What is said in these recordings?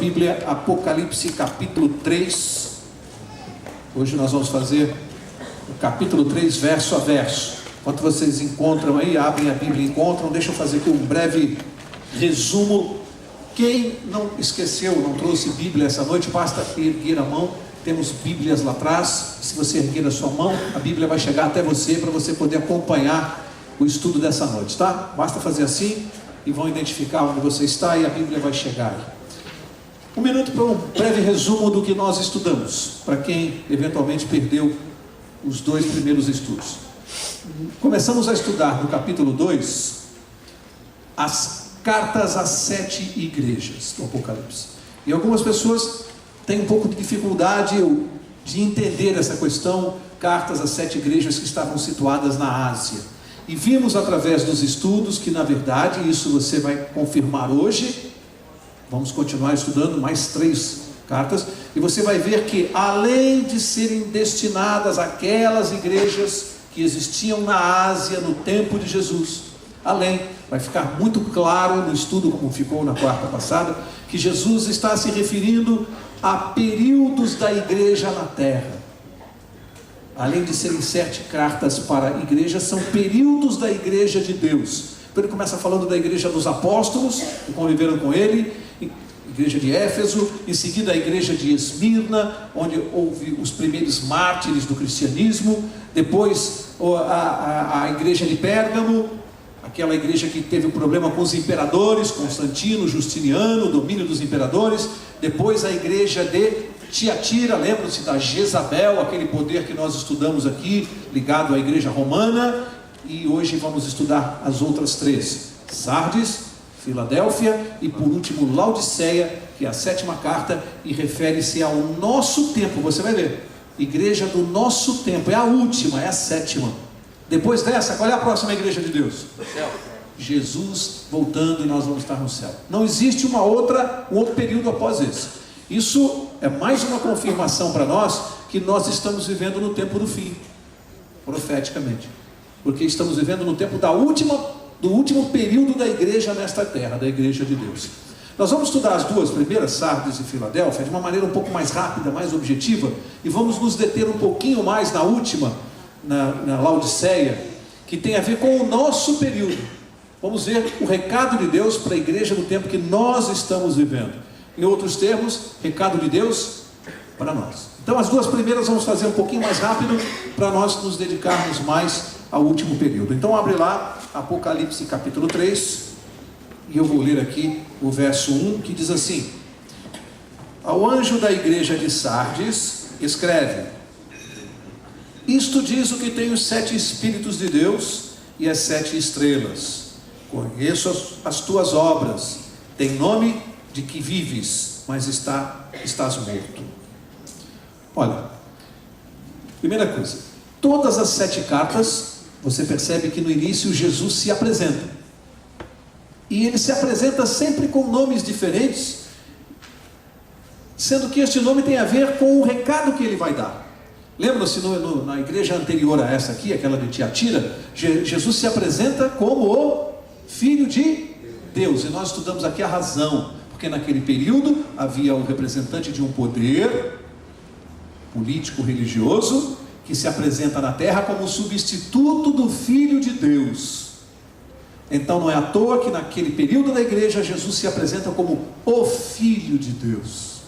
Bíblia, Apocalipse capítulo 3. Hoje nós vamos fazer o capítulo 3, verso a verso. Enquanto vocês encontram aí, abrem a Bíblia e encontram, deixa eu fazer aqui um breve resumo. Quem não esqueceu, não trouxe Bíblia essa noite, basta erguer a mão. Temos Bíblias lá atrás. Se você erguer a sua mão, a Bíblia vai chegar até você, para você poder acompanhar o estudo dessa noite, tá? Basta fazer assim e vão identificar onde você está e a Bíblia vai chegar aí. Um minuto para um breve resumo do que nós estudamos, para quem eventualmente perdeu os dois primeiros estudos. Começamos a estudar no capítulo 2 as cartas às 7 igrejas do Apocalipse. E algumas pessoas têm um pouco de dificuldade de entender essa questão, cartas às 7 igrejas que estavam situadas na Ásia. E vimos através dos estudos que, na verdade, isso você vai confirmar hoje. Vamos continuar estudando mais 3 cartas. E você vai ver que, além de serem destinadas àquelas igrejas que existiam na Ásia no tempo de Jesus, vai ficar muito claro no estudo, como ficou na quarta passada, que Jesus está se referindo a períodos da igreja na terra. Além de serem 7 cartas para a igreja, são períodos da igreja de Deus. Então ele começa falando da igreja dos apóstolos, que conviveram com ele, igreja de Éfeso, em seguida a igreja de Esmirna, onde houve os primeiros mártires do cristianismo, depois a igreja de Pérgamo, aquela igreja que teve um problema com os imperadores, Constantino, Justiniano, o domínio dos imperadores, depois a igreja de Tiatira, lembram-se da Jezabel, aquele poder que nós estudamos aqui, ligado à igreja romana, e hoje vamos estudar as outras 3, Sardes, Filadélfia e por último Laodiceia, que é a 7ª carta e refere-se ao nosso tempo. Você vai ver, igreja do nosso tempo, é a última, é a 7ª. Depois dessa, qual é a próxima igreja de Deus? Jesus voltando e nós vamos estar no céu. Não existe um outro período após esse. Isso é mais uma confirmação para nós que nós estamos vivendo no tempo do fim, profeticamente, porque estamos vivendo no tempo do último período da igreja nesta terra, da igreja de Deus. Nós vamos estudar as 2 primeiras, Sardes e Filadélfia, de uma maneira um pouco mais rápida, mais objetiva, e vamos nos deter um pouquinho mais na última, na Laodiceia, que tem a ver com o nosso período. Vamos ver o recado de Deus para a igreja no tempo que nós estamos vivendo. Em outros termos, recado de Deus para nós. Então as 2 primeiras vamos fazer um pouquinho mais rápido, para nós nos dedicarmos mais ao último período. Então abre lá, Apocalipse capítulo 3, e eu vou ler aqui o verso 1, que diz assim: ao anjo da igreja de Sardes, escreve: isto diz o que tem os 7 Espíritos de Deus e as 7 estrelas. Conheço as tuas obras, tem nome de que vives, mas estás morto. Olha, primeira coisa, todas as 7 cartas, você percebe que no início Jesus se apresenta, e ele se apresenta sempre com nomes diferentes, sendo que este nome tem a ver com o recado que ele vai dar. Lembra-se na igreja anterior a essa aqui, aquela de Tiatira, Jesus se apresenta como o Filho de Deus, e nós estudamos aqui a razão, porque naquele período havia o representante de um poder político religioso que se apresenta na terra como substituto do Filho de Deus. Então não é à toa que naquele período da igreja Jesus se apresenta como o Filho de Deus.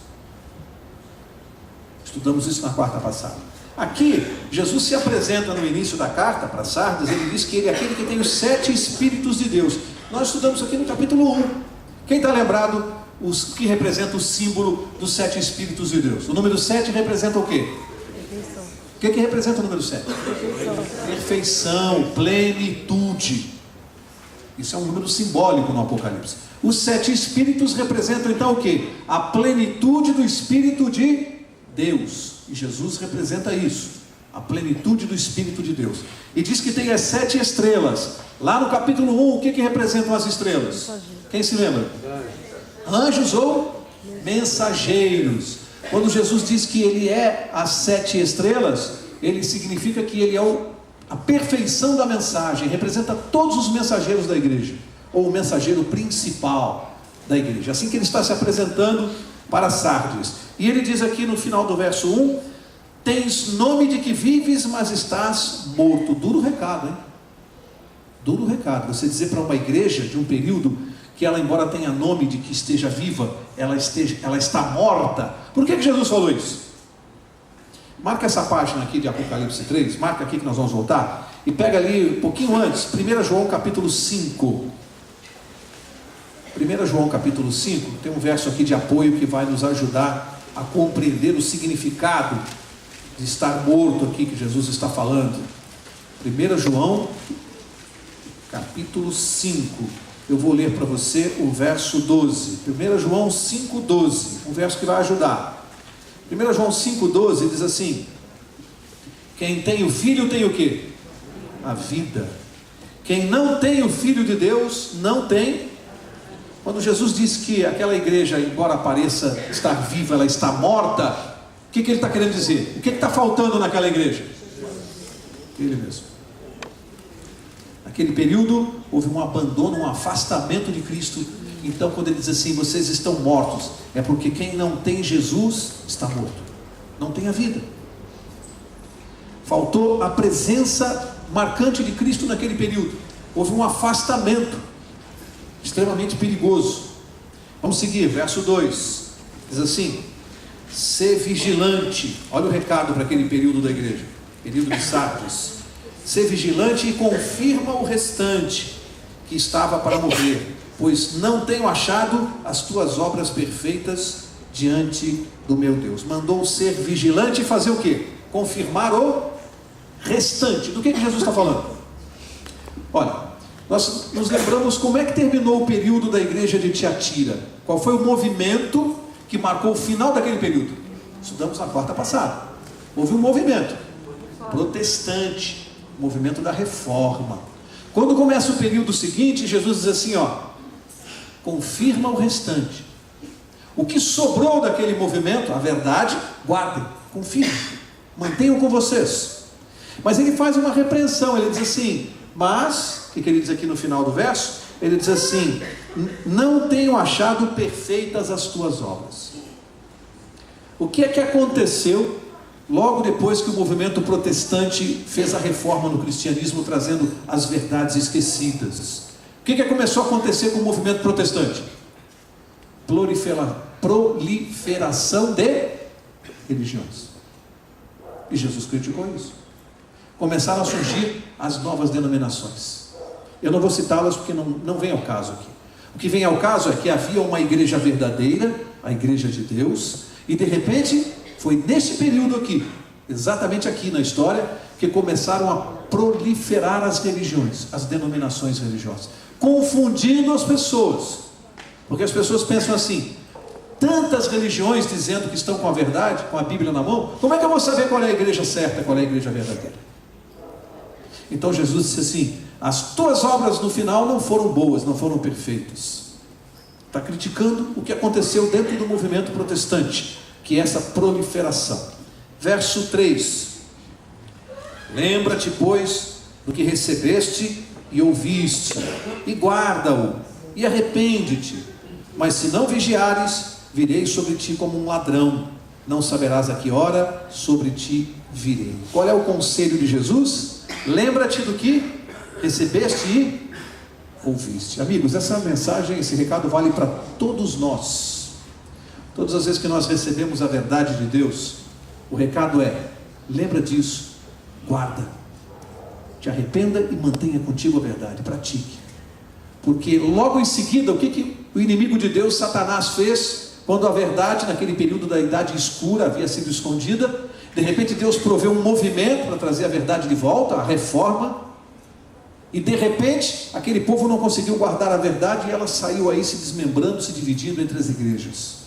Estudamos isso na quarta passada. Aqui Jesus se apresenta no início da carta para Sardes, ele diz que ele é aquele que tem os 7 Espíritos de Deus. Nós estudamos aqui no capítulo 1. Quem está lembrado os que representa o símbolo dos 7 Espíritos de Deus? O número 7 representa o quê? Perfeição. O que representa o número 7? Perfeição, plenitude. Isso é um número simbólico no Apocalipse. Os 7 Espíritos representam então o quê? A plenitude do Espírito de Deus. E Jesus representa isso, a plenitude do Espírito de Deus. E diz que tem as 7 estrelas. Lá no capítulo 1, o que representam as estrelas? Quem se lembra? Anjos ou mensageiros. Quando Jesus diz que ele é as 7 estrelas, ele significa que ele é a perfeição da mensagem, representa todos os mensageiros da igreja, ou o mensageiro principal da igreja. Assim que ele está se apresentando para Sardes. E ele diz aqui no final do verso 1: tens nome de que vives, mas estás morto. Duro recado, hein? Duro recado. Você dizer para uma igreja de um período que ela, embora tenha nome de que esteja viva, ela está morta. Por que Jesus falou isso? Marca essa página aqui de Apocalipse 3, marca aqui que nós vamos voltar, e pega ali um pouquinho antes, 1 João capítulo 5. 1 João capítulo 5, tem um verso aqui de apoio que vai nos ajudar a compreender o significado de estar morto aqui que Jesus está falando. 1 João capítulo 5, eu vou ler para você o verso 12. 1 João 5,12, um verso que vai ajudar. 1 João 5,12 diz assim: quem tem o Filho tem o quê? A vida. Quem não tem o Filho de Deus não tem. Quando Jesus disse que aquela igreja, embora pareça estar viva, ela está morta, o que ele está querendo dizer? O que está faltando naquela igreja? Ele mesmo. Naquele período houve um abandono, um afastamento de Cristo. Então quando ele diz assim, vocês estão mortos, é porque quem não tem Jesus está morto, não tem a vida. Faltou a presença marcante de Cristo naquele período. Houve um afastamento extremamente perigoso. Vamos seguir, verso 2 diz assim: ser vigilante. Olha o recado para aquele período da igreja, período de Sardes. Ser vigilante e confirma o restante que estava para morrer, pois não tenho achado as tuas obras perfeitas diante do meu Deus. Mandou ser vigilante e fazer o quê? Confirmar o restante. Do que Jesus está falando? Olha, nós nos lembramos como é que terminou o período da igreja de Tiatira. Qual foi o movimento que marcou o final daquele período? Estudamos na quarta passada. Houve um movimento protestante, movimento da reforma. Quando começa o período seguinte, Jesus diz assim, confirma o restante. O que sobrou daquele movimento, a verdade, guardem, confirmem, mantenham com vocês. Mas ele faz uma repreensão, ele diz assim, mas, o que ele diz aqui no final do verso? Ele diz assim, não tenho achado perfeitas as tuas obras. O que é que aconteceu logo depois que o movimento protestante fez a reforma no cristianismo, trazendo as verdades esquecidas? O que começou a acontecer com o movimento protestante? Proliferação de religiões. E Jesus criticou isso. Começaram a surgir as novas denominações. Eu não vou citá-las porque não vem ao caso aqui. O que vem ao caso é que havia uma igreja verdadeira, a igreja de Deus, e de repente foi nesse período aqui, exatamente aqui na história, que começaram a proliferar as religiões, as denominações religiosas, confundindo as pessoas, porque as pessoas pensam assim, tantas religiões dizendo que estão com a verdade, com a Bíblia na mão, como é que eu vou saber qual é a igreja certa, qual é a igreja verdadeira? Então Jesus disse assim, as tuas obras no final não foram boas, não foram perfeitas. Está criticando o que aconteceu dentro do movimento protestante, que é essa proliferação. Verso 3, lembra-te, pois, do que recebeste e ouviste, e guarda-o, e arrepende-te, mas se não vigiares, virei sobre ti como um ladrão, não saberás a que hora sobre ti virei. Qual é o conselho de Jesus? Lembra-te do que recebeste e ouviste. Amigos, essa mensagem, esse recado vale para todos nós. Todas as vezes que nós recebemos a verdade de Deus, o recado é, lembra disso, guarda, te arrependa e mantenha contigo a verdade, pratique. Porque logo em seguida, o que o inimigo de Deus, Satanás, fez, quando a verdade naquele período da idade escura havia sido escondida, de repente Deus proveu um movimento para trazer a verdade de volta, a reforma, e de repente aquele povo não conseguiu guardar a verdade e ela saiu aí se desmembrando, se dividindo entre as igrejas.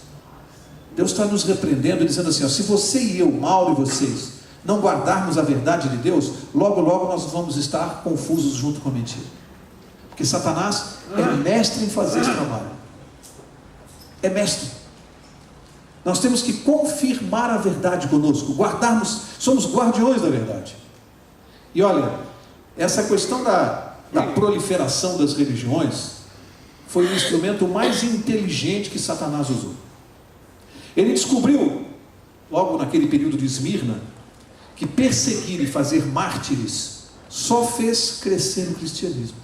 Deus está nos repreendendo, dizendo assim, se você e eu, Mauro e vocês, não guardarmos a verdade de Deus, logo logo nós vamos estar confusos junto com a mentira. Porque Satanás é mestre em fazer esse trabalho. É mestre. Nós temos que confirmar a verdade conosco, guardarmos, somos guardiões da verdade. E olha, essa questão da proliferação das religiões foi o instrumento mais inteligente que Satanás usou. Ele descobriu, logo naquele período de Esmirna, que perseguir e fazer mártires só fez crescer o cristianismo.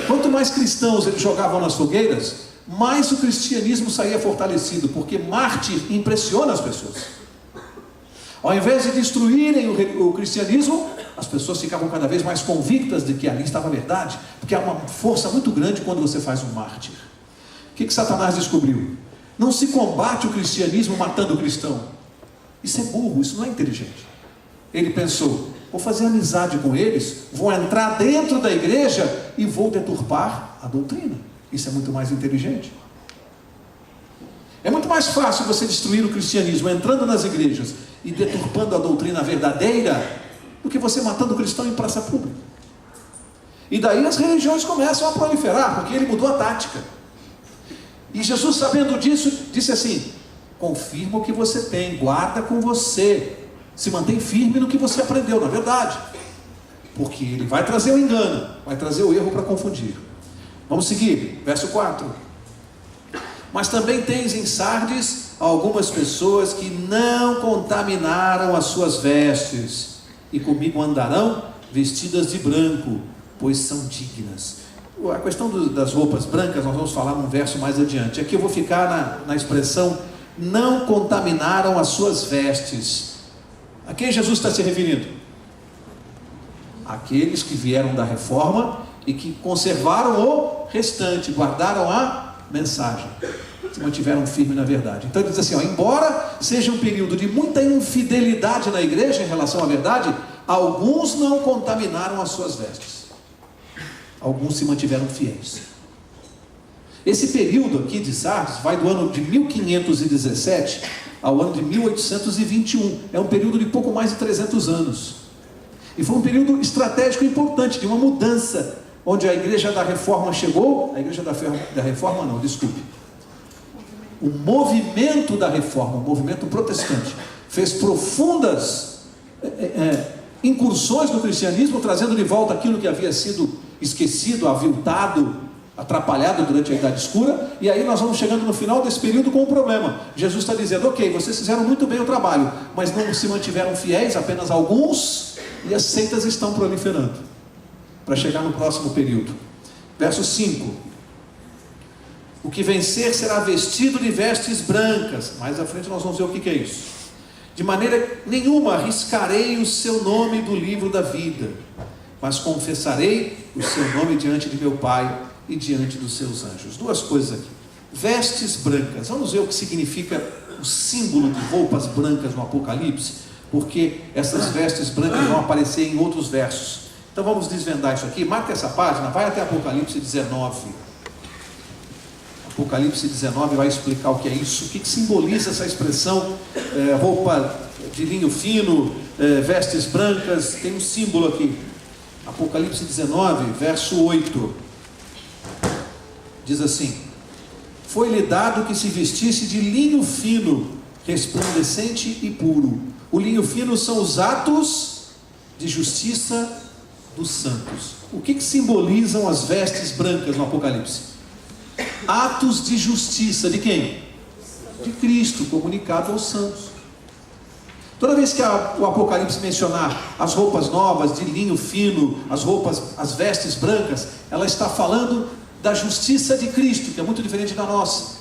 Quanto mais cristãos eles jogavam nas fogueiras, mais o cristianismo saía fortalecido, porque mártir impressiona as pessoas. Ao invés de destruírem o cristianismo, as pessoas ficavam cada vez mais convictas de que ali estava a verdade, porque há uma força muito grande quando você faz um mártir. O que Satanás descobriu? Não se combate o cristianismo matando o cristão. Isso é burro, isso não é inteligente. Ele pensou, vou fazer amizade com eles, vou entrar dentro da igreja e vou deturpar a doutrina. Isso é muito mais inteligente. É muito mais fácil você destruir o cristianismo entrando nas igrejas e deturpando a doutrina verdadeira do que você matando o cristão em praça pública. E daí as religiões começam a proliferar, porque ele mudou a tática. E Jesus, sabendo disso, disse assim: confirma o que você tem, guarda com você, se mantém firme no que você aprendeu, na verdade, porque ele vai trazer o engano, vai trazer o erro para confundir. Vamos seguir, verso 4. Mas também tens em Sardes algumas pessoas que não contaminaram as suas vestes, e comigo andarão vestidas de branco, pois são dignas. A questão das roupas brancas nós vamos falar num verso mais adiante. Aqui eu vou ficar na expressão não contaminaram as suas vestes. A quem Jesus está se referindo? Aqueles que vieram da reforma e que conservaram o restante, guardaram a mensagem, se mantiveram firmes na verdade. Então ele diz assim, embora seja um período de muita infidelidade na igreja em relação à verdade, alguns não contaminaram as suas vestes, alguns se mantiveram fiéis. Esse período aqui de Sardes vai do ano de 1517 ao ano de 1821, é um período de pouco mais de 300 anos, e foi um período estratégico importante, de uma mudança, onde a igreja da reforma chegou, a igreja da reforma não, desculpe, o movimento da reforma, o movimento protestante, fez profundas incursões no cristianismo, trazendo de volta aquilo que havia sido esquecido, aviltado, atrapalhado durante a Idade Escura. E aí nós vamos chegando no final desse período com um problema. Jesus está dizendo, ok, vocês fizeram muito bem o trabalho, mas não se mantiveram fiéis, apenas alguns, e as seitas estão proliferando, para chegar no próximo período. Verso 5: o que vencer será vestido de vestes brancas. Mais à frente nós vamos ver o que é isso. De maneira nenhuma riscarei o seu nome do livro da vida, mas confessarei o seu nome diante de meu Pai e diante dos seus anjos. Duas coisas aqui. Vestes brancas. Vamos ver o que significa o símbolo de roupas brancas no Apocalipse, porque essas vestes brancas vão aparecer em outros versos. Então vamos desvendar isso aqui. Marca essa página, vai até Apocalipse 19. Apocalipse 19 vai explicar o que é isso, o que simboliza essa expressão, roupa de linho fino, vestes brancas. Tem um símbolo aqui. Apocalipse 19, verso 8. Diz assim: foi-lhe dado que se vestisse de linho fino, resplandecente e puro. O linho fino são os atos de justiça dos santos. O que simbolizam as vestes brancas no Apocalipse? Atos de justiça de quem? De Cristo, comunicado aos santos. Toda vez que o Apocalipse mencionar as roupas novas de linho fino, as vestes brancas, ela está falando da justiça de Cristo, que é muito diferente da nossa.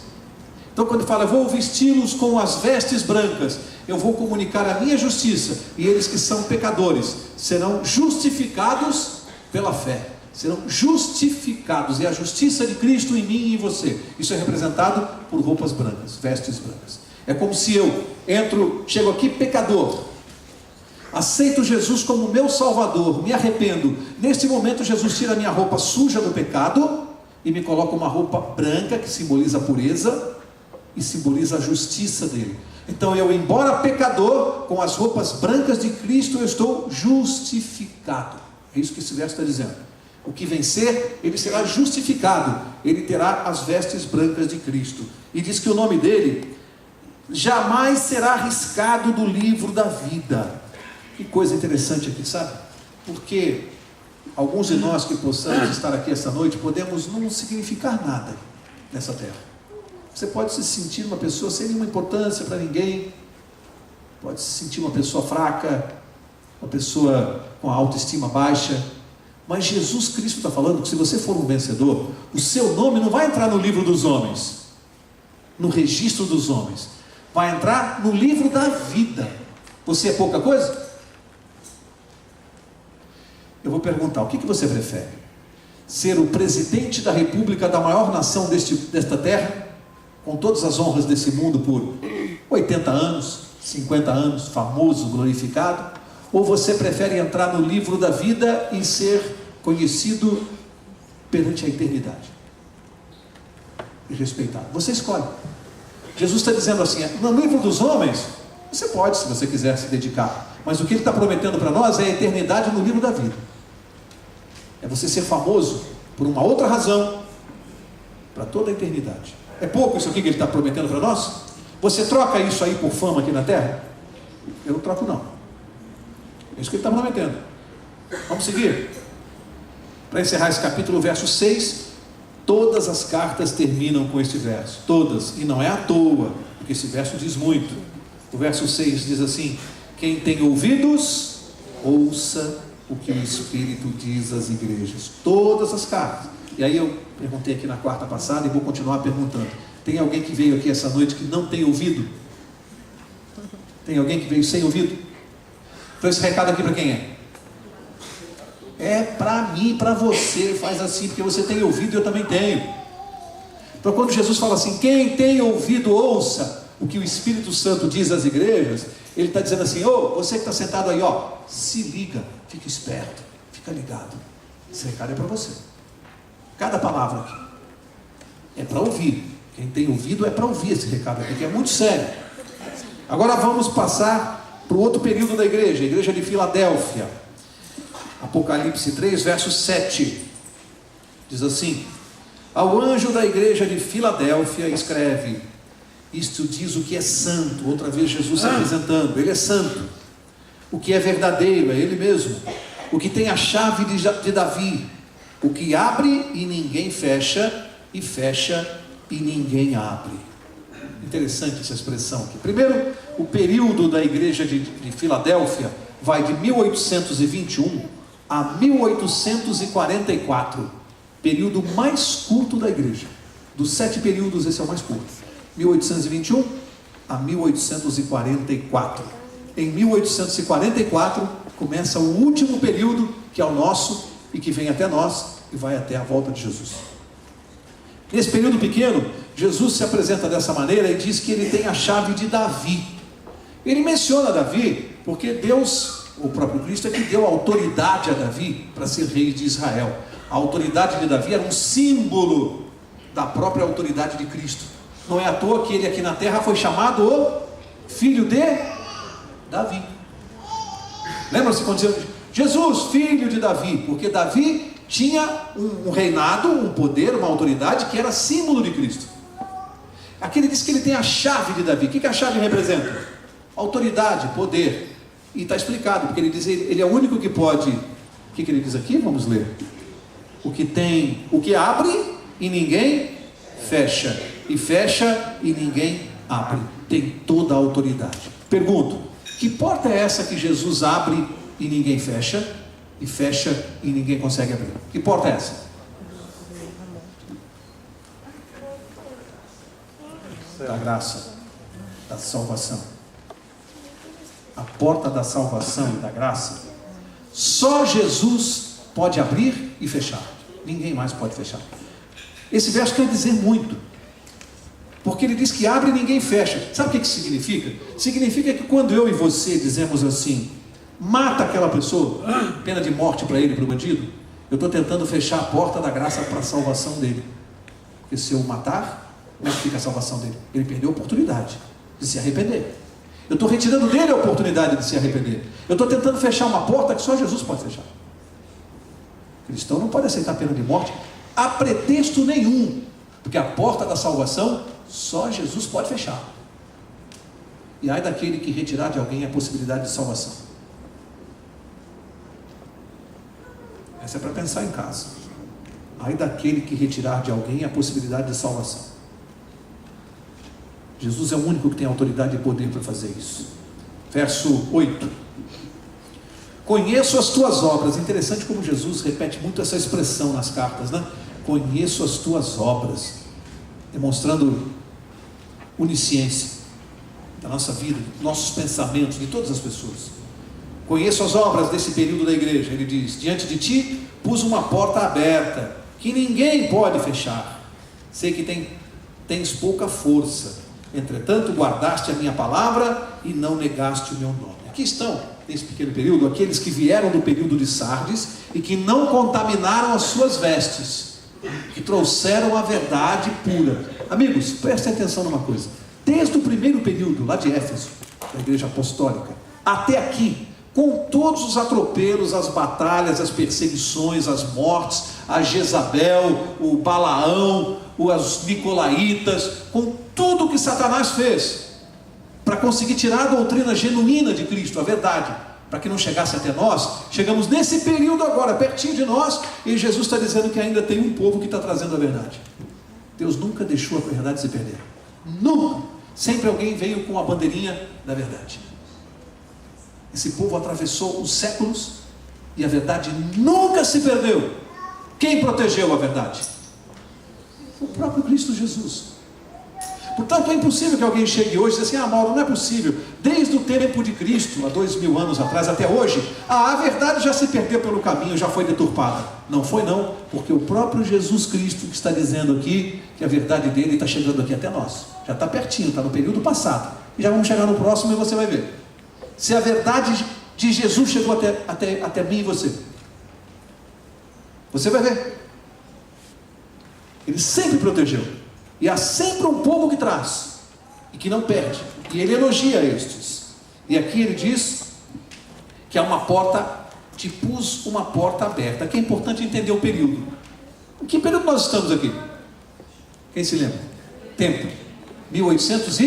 Então quando fala, eu vou vesti-los com as vestes brancas, eu vou comunicar a minha justiça, e eles que são pecadores serão justificados pela fé, serão justificados, e a justiça de Cristo em mim e em você, isso é representado por roupas brancas, vestes brancas. É como se eu chego aqui pecador, aceito Jesus como meu Salvador, me arrependo. Neste momento Jesus tira a minha roupa suja do pecado e me coloca uma roupa branca, que simboliza a pureza e simboliza a justiça dele. Então eu, embora pecador, com as roupas brancas de Cristo, eu estou justificado. É isso que esse verso está dizendo. O que vencer, ele será justificado, ele terá as vestes brancas de Cristo. E diz que o nome dele jamais será riscado do livro da vida. Que coisa interessante aqui, sabe? Porque alguns de nós que possamos estar aqui essa noite, podemos não significar nada nessa terra. Você pode se sentir uma pessoa sem nenhuma importância para ninguém, pode se sentir uma pessoa fraca, uma pessoa com a autoestima baixa, mas Jesus Cristo está falando que se você for um vencedor, o seu nome não vai entrar no livro dos homens, no registro dos homens, vai entrar no livro da vida. Você é pouca coisa? Eu vou perguntar, o que você prefere? Ser o presidente da república da maior nação desta terra, com todas as honras desse mundo por 80 anos, 50 anos, famoso, glorificado? Ou você prefere entrar no livro da vida e ser conhecido perante a eternidade e respeitado? Você escolhe. Jesus está dizendo assim, no livro dos homens, você pode, se você quiser se dedicar, mas o que Ele está prometendo para nós é a eternidade no livro da vida. É você ser famoso por uma outra razão, para toda a eternidade. É pouco isso aqui que Ele está prometendo para nós? Você troca isso aí por fama aqui na terra? Eu não troco não. É isso que Ele está prometendo. Vamos seguir? Para encerrar esse capítulo, verso 6, todas as cartas terminam com este verso. Todas, e não é à toa, porque esse verso diz muito. O verso 6 diz assim: quem tem ouvidos, ouça o que o Espírito diz às igrejas. Todas as cartas. E aí eu perguntei aqui na quarta passada e vou continuar perguntando. Tem alguém que veio aqui essa noite que não tem ouvido? Tem alguém que veio sem ouvido? Então esse recado aqui para quem é? É para mim, para você. Faz assim, porque você tem ouvido e eu também tenho. Então quando Jesus fala assim, quem tem ouvido, ouça o que o Espírito Santo diz às igrejas, Ele está dizendo assim, você que está sentado aí, se liga, fica esperto, fica ligado. Esse recado é para você. Cada palavra aqui é para ouvir. Quem tem ouvido é para ouvir esse recado aqui, que é muito sério. Agora vamos passar para o outro período da igreja, a igreja de Filadélfia. Apocalipse 3, verso 7. Diz assim: ao anjo da igreja de Filadélfia escreve: isto diz o que é santo. Outra vez Jesus se apresentando, Ele é santo. O que é verdadeiro, é Ele mesmo. O que tem a chave de Davi, o que abre e ninguém fecha, e fecha e ninguém abre. Interessante essa expressão aqui. Primeiro, o período da igreja de Filadélfia vai de 1821 a 1844, período mais curto da igreja. Dos 7 períodos, esse é o mais curto. 1821 a 1844. Em 1844 começa o último período, que é o nosso e que vem até nós e vai até a volta de Jesus. Nesse período pequeno, Jesus se apresenta dessa maneira e diz que Ele tem a chave de Davi. Ele menciona Davi porque Deus, o próprio Cristo, é que deu autoridade a Davi para ser rei de Israel. A autoridade de Davi era um símbolo da própria autoridade de Cristo. Não é à toa que ele aqui na terra foi chamado o filho de Davi. Lembra-se quando dizia Jesus, filho de Davi? Porque Davi tinha um reinado, um poder, uma autoridade que era símbolo de Cristo. Aqui ele diz que ele tem a chave de Davi. O que a chave representa? Autoridade, poder. E está explicado, porque ele diz, ele é o único que pode. O que ele diz aqui? Vamos ler. O que abre e ninguém fecha, e fecha e ninguém abre. Tem toda a autoridade. Pergunto, que porta é essa que Jesus abre e ninguém fecha, e fecha e ninguém consegue abrir? Que porta é essa? Da graça, da salvação. A porta da salvação e da graça, só Jesus pode abrir e fechar. Ninguém mais pode fechar. Esse verso quer dizer muito, porque ele diz que abre e ninguém fecha. Sabe o que isso significa? Significa que quando eu e você dizemos assim, mata aquela pessoa, pena de morte para ele, para o bandido, eu estou tentando fechar a porta da graça para a salvação dele. Porque se eu matar, como é que fica a salvação dele? Ele perdeu a oportunidade de se arrepender. Eu estou retirando dele a oportunidade de se arrepender. Eu estou tentando fechar uma porta que só Jesus pode fechar. O cristão não pode aceitar pena de morte a pretexto nenhum, porque a porta da salvação só Jesus pode fechar. E ai daquele que retirar de alguém a possibilidade de salvação. Essa é para pensar em casa. Ai daquele que retirar de alguém a possibilidade de salvação. Jesus é o único que tem autoridade e poder para fazer isso. Verso 8. Conheço as tuas obras. Interessante como Jesus repete muito essa expressão nas cartas, né? Conheço as tuas obras, demonstrando onisciência da nossa vida, dos nossos pensamentos, de todas as pessoas. Conheço as obras desse período da igreja. Ele diz: diante de ti pus uma porta aberta, que ninguém pode fechar. Sei que tens pouca força, entretanto guardaste a minha palavra e não negaste o meu nome. Aqui estão, nesse pequeno período, aqueles que vieram do período de Sardes e que não contaminaram as suas vestes, que trouxeram a verdade pura. Amigos, prestem atenção numa coisa. Desde o primeiro período, lá de Éfeso, da igreja apostólica, até aqui, com todos os atropelos, as batalhas, as perseguições, as mortes, a Jezabel, o Balaão, os Nicolaitas, com tudo que Satanás fez para conseguir tirar a doutrina genuína de Cristo, a verdade, para que não chegasse até nós. Chegamos nesse período agora, pertinho de nós, e Jesus está dizendo que ainda tem um povo que está trazendo a verdade. Deus nunca deixou a verdade se perder, nunca. Sempre alguém veio com a bandeirinha da verdade. Esse povo atravessou os séculos e a verdade nunca se perdeu. Quem protegeu a verdade? O próprio Cristo Jesus. Portanto, é impossível que alguém chegue hoje e diga assim: ah, Mauro, não é possível. Desde o tempo de Cristo, há 2000 anos atrás até hoje, a verdade já se perdeu pelo caminho, já foi deturpada. Não foi não, porque o próprio Jesus Cristo que está dizendo aqui que a verdade dele está chegando aqui até nós. Já está pertinho, está no período passado. E já vamos chegar no próximo e você vai ver. Se a verdade de Jesus chegou até mim e você. Você vai ver. Ele sempre protegeu. E há sempre um povo que traz e que não perde. E ele elogia estes. E aqui ele diz que há uma porta, te pus uma porta aberta. Aqui é importante entender o período. Em que período nós estamos aqui? Quem se lembra? Tempo. 1800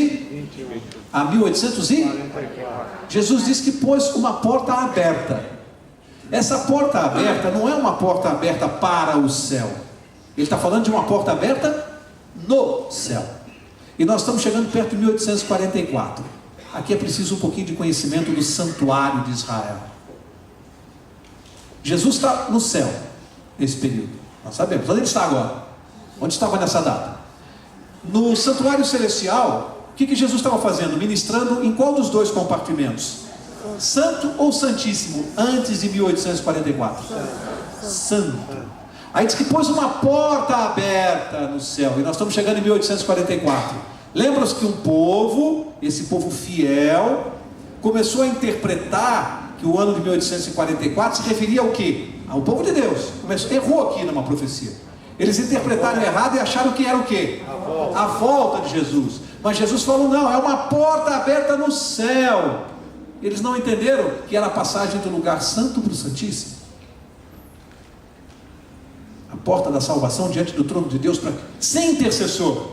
a 1800 Jesus disse que pôs uma porta aberta. Essa porta aberta não é uma porta aberta para o céu. Ele está falando de uma porta aberta no céu. E nós estamos chegando perto de 1844. Aqui é preciso um pouquinho de conhecimento do santuário de Israel. Jesus está no céu nesse período. Nós sabemos. Onde ele está agora? Onde estava nessa data? No santuário celestial, o que Jesus estava fazendo? Ministrando em qual dos dois compartimentos? Santo ou Santíssimo? Antes de 1844? Santo. Aí diz que pôs uma porta aberta no céu. E nós estamos chegando em 1844. Lembra-se que um povo, esse povo fiel, começou a interpretar que o ano de 1844 se referia ao quê? Ao povo de Deus. Errou aqui numa profecia. Eles interpretaram errado e acharam que era o quê? A volta de Jesus. Mas Jesus falou: não, é uma porta aberta no céu. Eles não entenderam que era a passagem do lugar santo para o Santíssimo. A porta da salvação diante do trono de Deus, sem intercessor,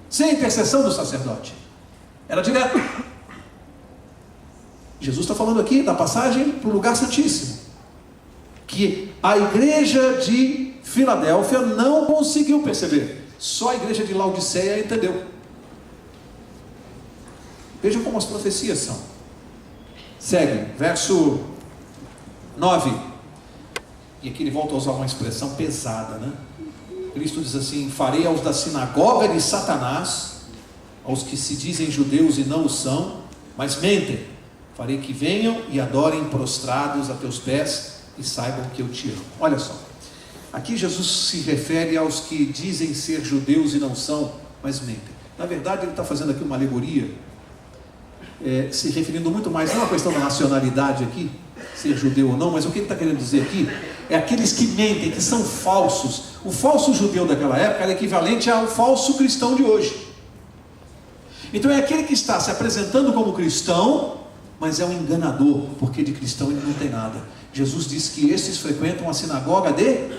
sem intercessão do sacerdote. Era direto. Jesus está falando aqui da passagem para o lugar santíssimo, que a igreja de Filadélfia não conseguiu perceber. Só a igreja de Laodiceia entendeu. Vejam como as profecias são. Segue, verso 9. E aqui ele volta a usar uma expressão pesada, né? Cristo diz assim: farei aos da sinagoga de Satanás, aos que se dizem judeus e não o são, mas mentem, farei que venham e adorem prostrados a teus pés e saibam que eu te amo. Olha só, aqui Jesus se refere aos que dizem ser judeus e não são, mas mentem. Na verdade ele está fazendo aqui uma alegoria, se referindo muito mais, não a questão da nacionalidade aqui, ser judeu ou não, mas o que ele está querendo dizer aqui é aqueles que mentem, que são falsos. O falso judeu daquela época era equivalente ao falso cristão de hoje. Então é aquele que está se apresentando como cristão, mas é um enganador, porque de cristão ele não tem nada. Jesus disse que estes frequentam a sinagoga de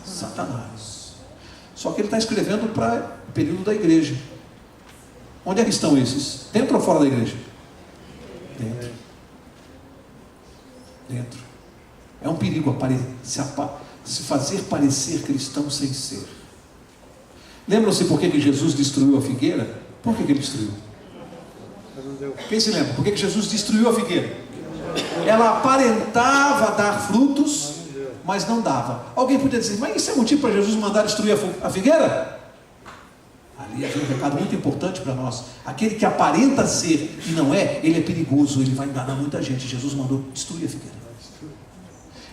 Satanás. Só que ele está escrevendo para o período da igreja. Onde é que estão esses? Dentro ou fora da igreja? Dentro. Dentro. É um perigo se fazer parecer cristão sem ser. Lembram-se por que Jesus destruiu a figueira? Por que ele destruiu? Quem se lembra? Por que Jesus destruiu a figueira? Ela aparentava dar frutos, mas não dava. Alguém podia dizer, mas isso é motivo para Jesus mandar destruir a figueira? Ali havia um recado muito importante para nós. Aquele que aparenta ser e não é, ele é perigoso, ele vai enganar muita gente. Jesus mandou destruir a figueira.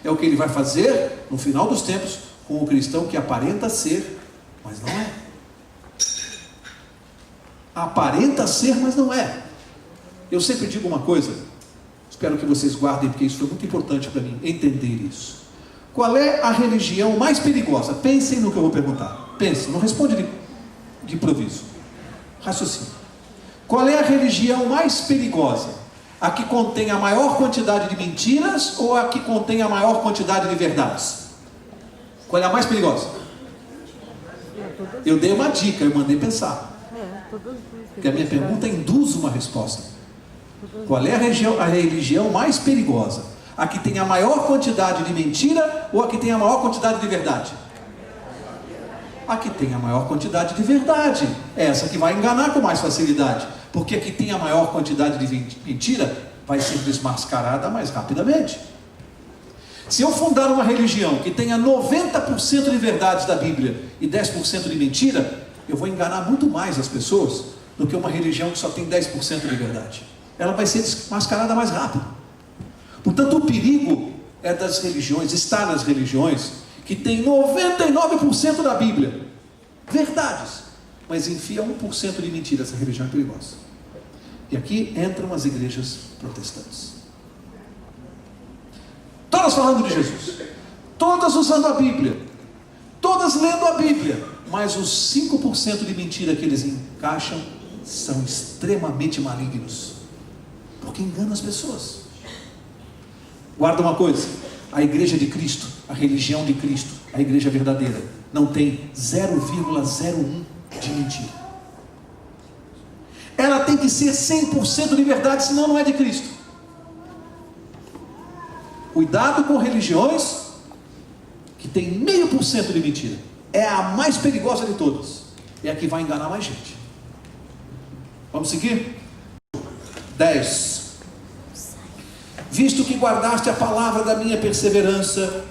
É o que ele vai fazer no final dos tempos com o cristão que aparenta ser, mas não é. Aparenta ser, mas não é. Eu sempre digo uma coisa, espero que vocês guardem, porque isso foi muito importante para mim, entender isso. Qual é a religião mais perigosa? Pensem no que eu vou perguntar. Pensem, não responde de improviso. Raciocínio. Qual é a religião mais perigosa? A que contém a maior quantidade de mentiras ou a que contém a maior quantidade de verdades? Qual é a mais perigosa? Eu dei uma dica, eu mandei pensar. Porque a minha pergunta induz uma resposta. Qual é a religião mais perigosa? A que tem a maior quantidade de mentira ou a que tem a maior quantidade de verdade? A que tem a maior quantidade de verdade. É essa que vai enganar com mais facilidade. Porque a que tem a maior quantidade de mentira vai ser desmascarada mais rapidamente. Se eu fundar uma religião que tenha 90% de verdades da Bíblia e 10% de mentira, eu vou enganar muito mais as pessoas do que uma religião que só tem 10% de verdade. Ela vai ser desmascarada mais rápido. Portanto, o perigo é das religiões, está nas religiões que tem 99% da Bíblia, verdades, mas enfia 1% de mentira. Essa religião é perigosa. E aqui entram as igrejas protestantes. Todas falando de Jesus, todas usando a Bíblia, todas lendo a Bíblia, mas os 5% de mentira que eles encaixam são extremamente malignos, porque enganam as pessoas. Guarda uma coisa, a igreja de Cristo, a religião de Cristo, a igreja verdadeira, não tem 0,01 de mentira. Ela tem que ser 100% de verdade, senão não é de Cristo. Cuidado com religiões que tem 0,5% de mentira. É a mais perigosa de todas. É a que vai enganar mais gente. Vamos seguir? 10. Visto que guardaste a palavra da minha perseverança,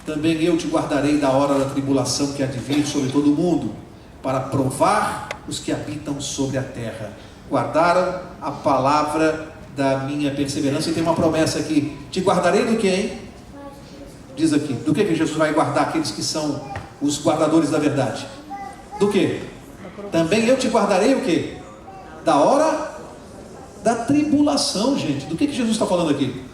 também eu te guardarei da hora da tribulação que há de vir sobre todo o mundo, para provar os que habitam sobre a terra. Guardaram a palavra da minha perseverança, e tem uma promessa aqui: te guardarei do que, hein? Diz aqui, do que Jesus vai guardar aqueles que são os guardadores da verdade? Do que? Também eu te guardarei o que? Da hora da tribulação, gente. Do que Jesus está falando aqui?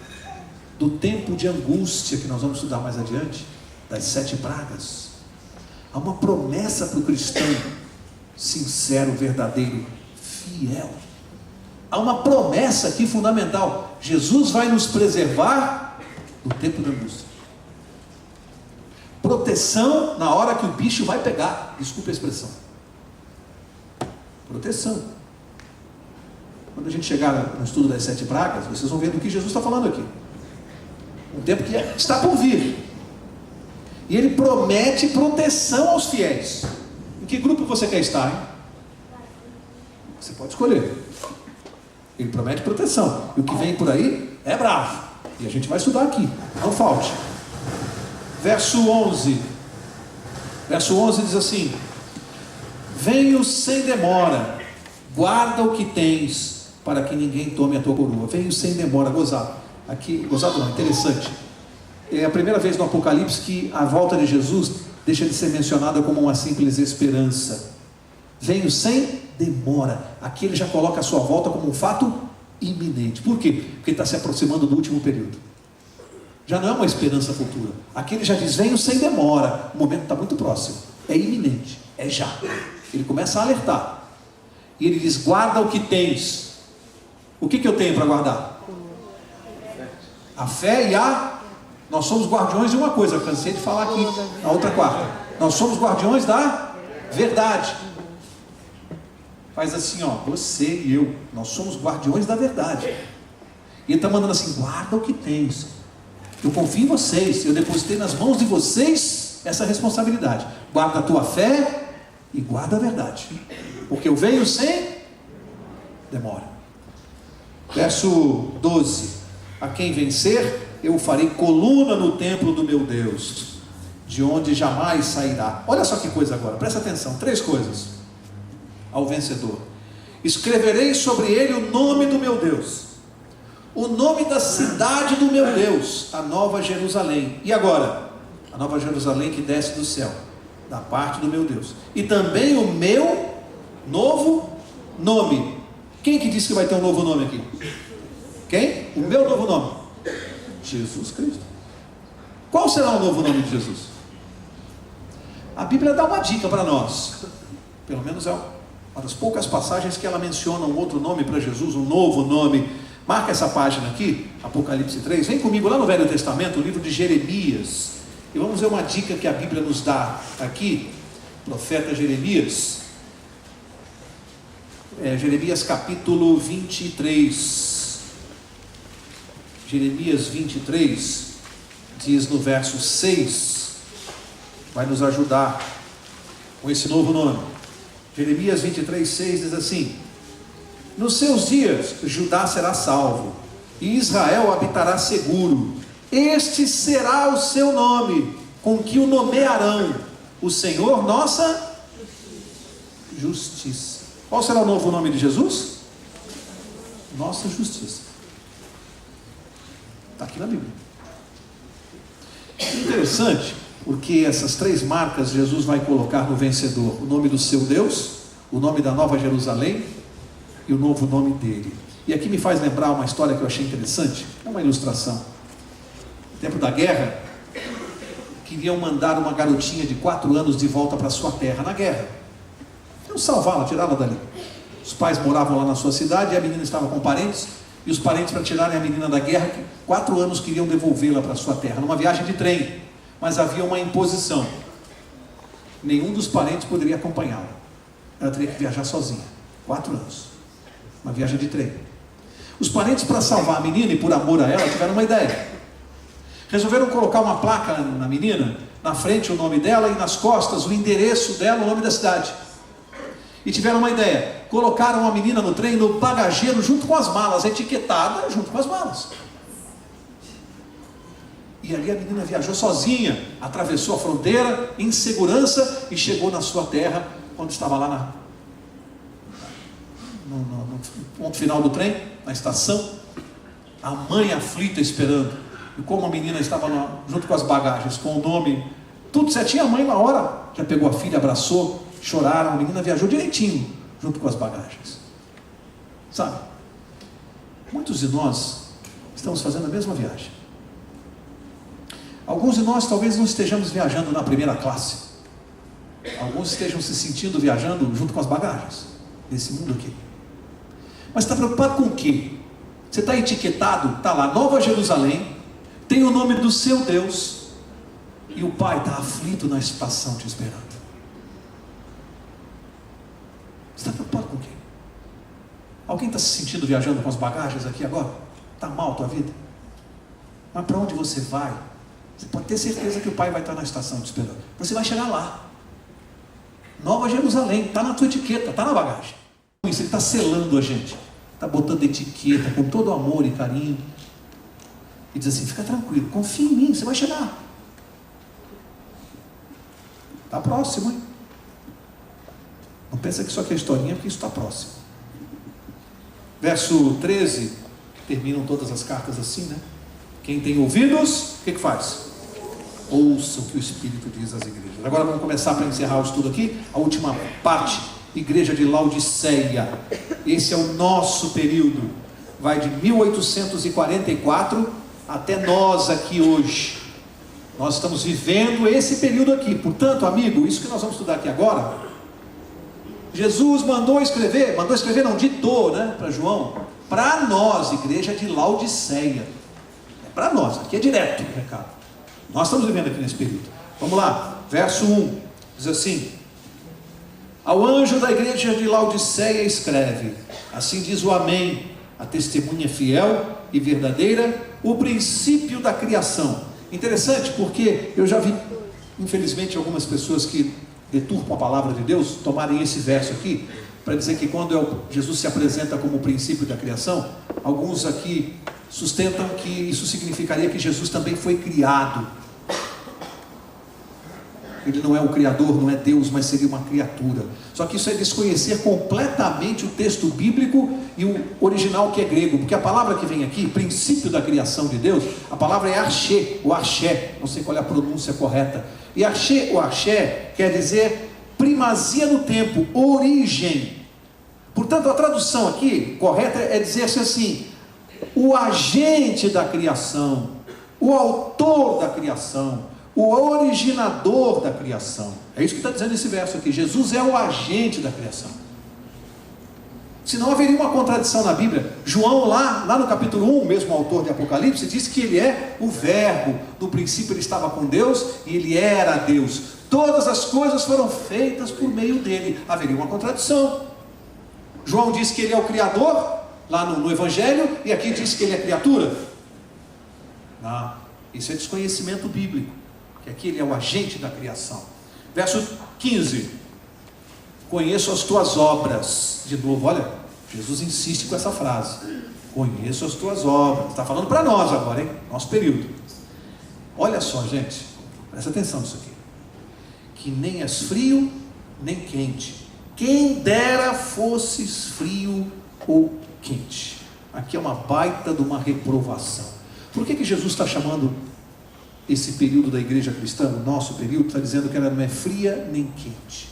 Do tempo de angústia, que nós vamos estudar mais adiante, das 7 pragas. Há uma promessa para o cristão sincero, verdadeiro, fiel. Há uma promessa aqui fundamental: Jesus vai nos preservar do tempo da angústia. Proteção na hora que o bicho vai pegar. Desculpe a expressão. Proteção. Quando a gente chegar no estudo das 7 pragas, vocês vão ver do que Jesus está falando aqui. Um tempo que está por vir. E ele promete proteção aos fiéis. Em que grupo você quer estar, hein? Você pode escolher. Ele promete proteção. E o que vem por aí é bravo. E a gente vai estudar aqui. Não falte. Verso 11. Verso 11 diz assim: venho sem demora, guarda o que tens, para que ninguém tome a tua coroa. Venho sem demora. Gozado. Aqui, gozado não, interessante. É a primeira vez no Apocalipse que a volta de Jesus deixa de ser mencionada como uma simples esperança. Venho sem demora. Aqui ele já coloca a sua volta como um fato iminente. Por quê? Porque ele está se aproximando do último período. Já não é uma esperança futura. Aqui ele já diz: venho sem demora. O momento está muito próximo. É iminente. É já. Ele começa a alertar. E ele diz: guarda o que tens. O que eu tenho para guardar? A fé e a... Nós somos guardiões de uma coisa. Eu cansei de falar aqui na outra quarta. Nós somos guardiões da verdade. Faz assim, ó, você e eu, nós somos guardiões da verdade. E ele está mandando assim: guarda o que tens. Eu confio em vocês, eu depositei nas mãos de vocês essa responsabilidade. Guarda a tua fé e guarda a verdade. Porque eu venho sem demora. Verso 12: a quem vencer, eu farei coluna no templo do meu Deus, de onde jamais sairá. Olha só que coisa agora, presta atenção, 3 coisas. Ao vencedor: escreverei sobre ele o nome do meu Deus, o nome da cidade do meu Deus, a Nova Jerusalém. E agora? A Nova Jerusalém que desce do céu, da parte do meu Deus. E também o meu novo nome. Quem que disse que vai ter um novo nome aqui? Quem? O meu novo nome. Jesus Cristo. Qual será o novo nome de Jesus? A Bíblia dá uma dica para nós. Pelo menos é uma das poucas passagens que ela menciona um outro nome para Jesus, um novo nome. Marca essa página aqui, Apocalipse 3. Vem comigo lá no Velho Testamento, o livro de Jeremias. E vamos ver uma dica que a Bíblia nos dá aqui. Profeta Jeremias. Jeremias capítulo 23. Jeremias 23 diz no verso 6. Vai nos ajudar com esse novo nome. Jeremias 23, 6 diz assim: nos seus dias Judá será salvo, e Israel habitará seguro. Este será o seu nome, com que o nomearão: o Senhor nossa justiça. Qual será o novo nome de Jesus? Nossa justiça. Está aqui na Bíblia. Interessante, porque essas 3 marcas Jesus vai colocar no vencedor: o nome do seu Deus, o nome da Nova Jerusalém e o novo nome dele. E aqui me faz lembrar uma história que eu achei interessante. É uma ilustração. No tempo da guerra, queriam mandar uma garotinha de 4 anos de volta para sua terra na guerra. Queriam salvá-la, tirá-la dali. Os pais moravam lá na sua cidade e a menina estava com parentes, e os parentes, para tirarem a menina da guerra, 4 anos queriam devolvê-la para sua terra, numa viagem de trem. Mas havia uma imposição: nenhum dos parentes poderia acompanhá-la. Ela teria que viajar sozinha. 4 anos. Uma viagem de trem. Os parentes, para salvar a menina e por amor a ela, tiveram uma ideia. Resolveram colocar uma placa na menina, na frente o nome dela e nas costas o endereço dela, o nome da cidade. E tiveram uma ideia: colocaram a menina no trem, no bagageiro, junto com as malas, etiquetada junto com as malas. E ali a menina viajou sozinha, atravessou a fronteira em segurança e chegou na sua terra, quando estava lá no ponto final do trem, na estação. A mãe aflita esperando. E como a menina estava junto com as bagagens, com o nome, tudo certinho, a mãe na hora já pegou a filha, abraçou, choraram, a menina viajou direitinho, junto com as bagagens. Sabe? Muitos de nós estamos fazendo a mesma viagem. Alguns de nós talvez não estejamos viajando na primeira classe. Alguns estejam se sentindo viajando junto com as bagagens desse mundo aqui. Mas está preocupado com o quê? Você está etiquetado, está lá, Nova Jerusalém, tem o nome do seu Deus, e o pai está aflito na estação te esperando. Você está preocupado com o quê? Alguém está se sentindo viajando com as bagagens aqui agora? Está mal a tua vida? Mas para onde você vai? Você pode ter certeza que o pai vai estar na estação te esperando. Você vai chegar lá. Nova Jerusalém, está na tua etiqueta, está na bagagem. Isso, ele está selando a gente. Está botando etiqueta com todo amor e carinho. E diz assim: fica tranquilo, confia em mim, você vai chegar. Está próximo, hein? Não pensa que isso aqui é historinha, porque isso está próximo. Verso 13, terminam todas as cartas assim, né? Quem tem ouvidos, o que faz? Ouça o que o Espírito diz às igrejas. Agora vamos começar, para encerrar o estudo aqui, a última parte, igreja de Laodiceia. Esse é o nosso período, vai de 1844 até nós aqui hoje. Nós estamos vivendo esse período aqui. Portanto, amigo, isso que nós vamos estudar aqui agora, Jesus mandou escrever, não, ditou, né, para João, para nós, igreja de Laodiceia. É para nós, aqui é direto o recado. Nós estamos vivendo aqui nesse período. Vamos lá, verso 1, diz assim: ao anjo da igreja de Laodiceia escreve: assim diz o Amém, a testemunha fiel e verdadeira, o princípio da criação. Interessante, porque eu já vi, infelizmente, algumas pessoas que deturpam a palavra de Deus tomarem esse verso aqui para dizer que quando Jesus se apresenta como o princípio da criação, alguns aqui sustentam que isso significaria que Jesus também foi criado. Ele não é o Criador, não é Deus, mas seria uma criatura. Só que isso é desconhecer completamente o texto bíblico e o original, que é grego, porque a palavra que vem aqui, princípio da criação de Deus, a palavra é arché, ou arché, não sei qual é a pronúncia correta, e arché ou arché quer dizer primazia no tempo, origem. Portanto, a tradução aqui correta é dizer-se assim: o agente da criação, o autor da criação, o originador da criação. É isso que está dizendo esse verso aqui. Jesus é o agente da criação. Senão haveria uma contradição na Bíblia. João lá no capítulo 1, mesmo autor de Apocalipse, diz que ele é o verbo. No princípio ele estava com Deus e ele era Deus. Todas as coisas foram feitas por meio dele. Haveria uma contradição. João diz que ele é o Criador, lá no Evangelho, e aqui diz que ele é criatura. Não, isso é desconhecimento bíblico. Que aqui ele é o agente da criação. Verso 15: conheço as tuas obras. De novo, olha, Jesus insiste com essa frase: conheço as tuas obras. Está falando para nós agora, hein? Nosso período. Olha só, gente, presta atenção nisso aqui: que nem és frio nem quente. Quem dera fosses frio ou quente. Aqui é uma baita de uma reprovação. Por que Jesus está chamando esse período da igreja cristã, o nosso período, está dizendo que ela não é fria nem quente?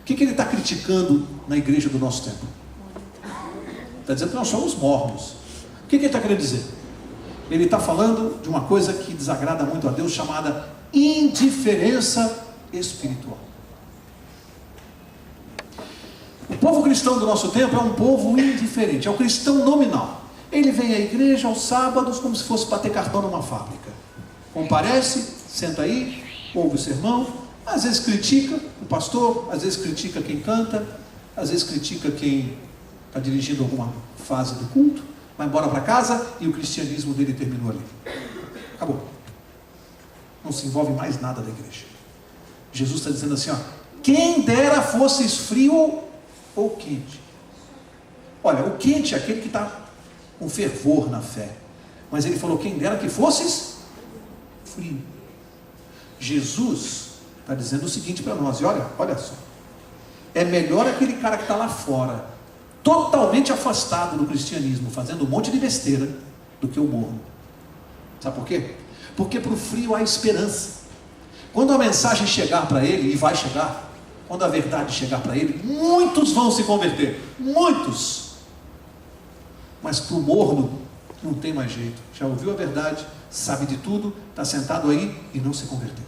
O que ele está criticando na igreja do nosso tempo? Está dizendo que nós somos mornos. O que ele está querendo dizer? Ele está falando de uma coisa que desagrada muito a Deus, chamada indiferença espiritual. O povo cristão do nosso tempo é um povo indiferente, é o cristão nominal. Ele vem à igreja aos sábados como se fosse bater cartão numa fábrica. Comparece, senta aí, ouve o sermão, às vezes critica o pastor, às vezes critica quem canta, às vezes critica quem está dirigindo alguma fase do culto, vai embora para casa e o cristianismo dele terminou ali. Acabou. Não se envolve mais nada da igreja. Jesus está dizendo assim, ó: quem dera fosses frio ou quente. Olha, o quente é aquele que está com fervor na fé, mas ele falou: quem dera que fosses frio. Jesus está dizendo o seguinte para nós, e olha só: é melhor aquele cara que está lá fora, totalmente afastado do cristianismo, fazendo um monte de besteira, do que o morno. Sabe por quê? Porque para o frio há esperança. Quando a mensagem chegar para ele, e vai chegar, quando a verdade chegar para ele, muitos vão se converter, muitos. Mas para o morno não tem mais jeito. Já ouviu a verdade, sabe de tudo, está sentado aí e não se converteu.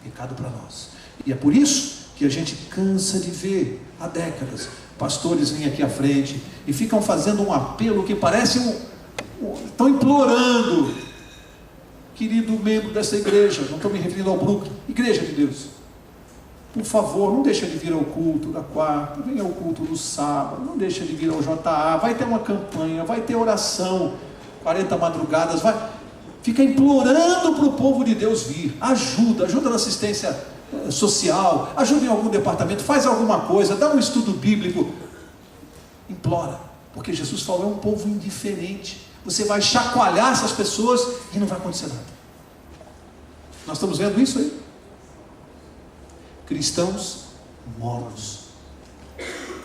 Pecado para nós. E é por isso que a gente cansa de ver há décadas pastores vêm aqui à frente e ficam fazendo um apelo que parece estão implorando: querido membro dessa igreja, não estou me referindo ao Brooklyn, igreja de Deus, por favor, não deixa de vir ao culto da quarta, venha ao culto do sábado, não deixa de vir ao JA, vai ter uma campanha, vai ter oração, 40 madrugadas, fica implorando para o povo de Deus vir, ajuda na assistência social, ajuda em algum departamento, faz alguma coisa, dá um estudo bíblico, implora, porque Jesus falou: é um povo indiferente. Você vai chacoalhar essas pessoas e não vai acontecer nada. Nós estamos vendo isso aí. Cristãos mornos.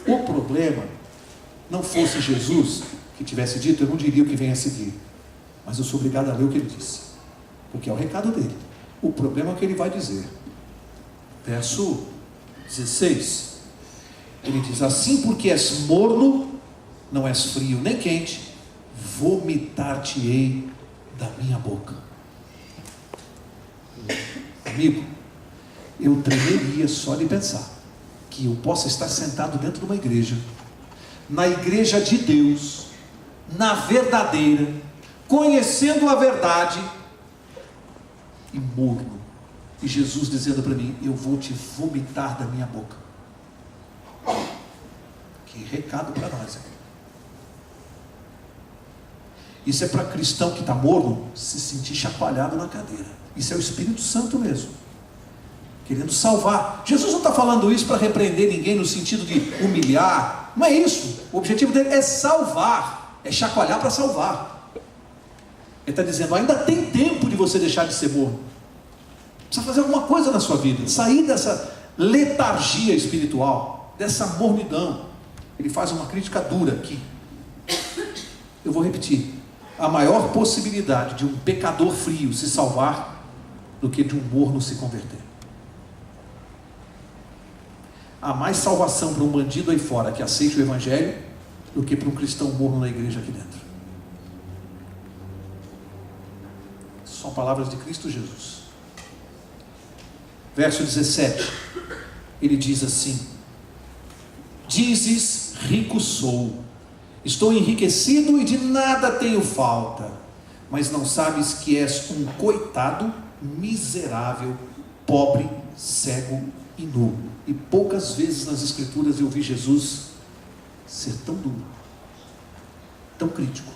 O problema não fosse Jesus que tivesse dito, eu não diria o que vem a seguir, mas eu sou obrigado a ler o que ele disse, porque é o recado dele. O problema é o que ele vai dizer. Verso 16, ele diz: assim porque és morno, não és frio nem quente, vomitar-te-ei da minha boca. Amigo, eu tremeria só de pensar que eu possa estar sentado dentro de uma igreja, na igreja de Deus, na verdadeira, conhecendo a verdade, e morno, e Jesus dizendo para mim: eu vou te vomitar da minha boca. Que recado para nós aqui. Isso é para cristão que está morno se sentir chacoalhado na cadeira. Isso é o Espírito Santo mesmo. querendo salvar. Jesus não está falando isso para repreender ninguém no sentido de humilhar, não é isso. O objetivo dele é salvar, é chacoalhar para salvar. Ele está dizendo, ainda tem tempo de você deixar de ser morno. Precisa fazer alguma coisa na sua vida, sair dessa letargia espiritual, dessa mornidão. Ele faz uma crítica dura aqui. Eu vou repetir: a maior possibilidade de um pecador frio se salvar do que de um morno se converter. Há mais salvação para um bandido aí fora que aceite o evangelho do que para um cristão morno na igreja aqui dentro. São palavras de Cristo Jesus. Verso 17, ele diz assim: dizes, rico sou, estou enriquecido e de nada tenho falta, mas não sabes que és um coitado, miserável, pobre, cego e nu. E poucas vezes nas escrituras eu vi Jesus ser tão duro, tão crítico.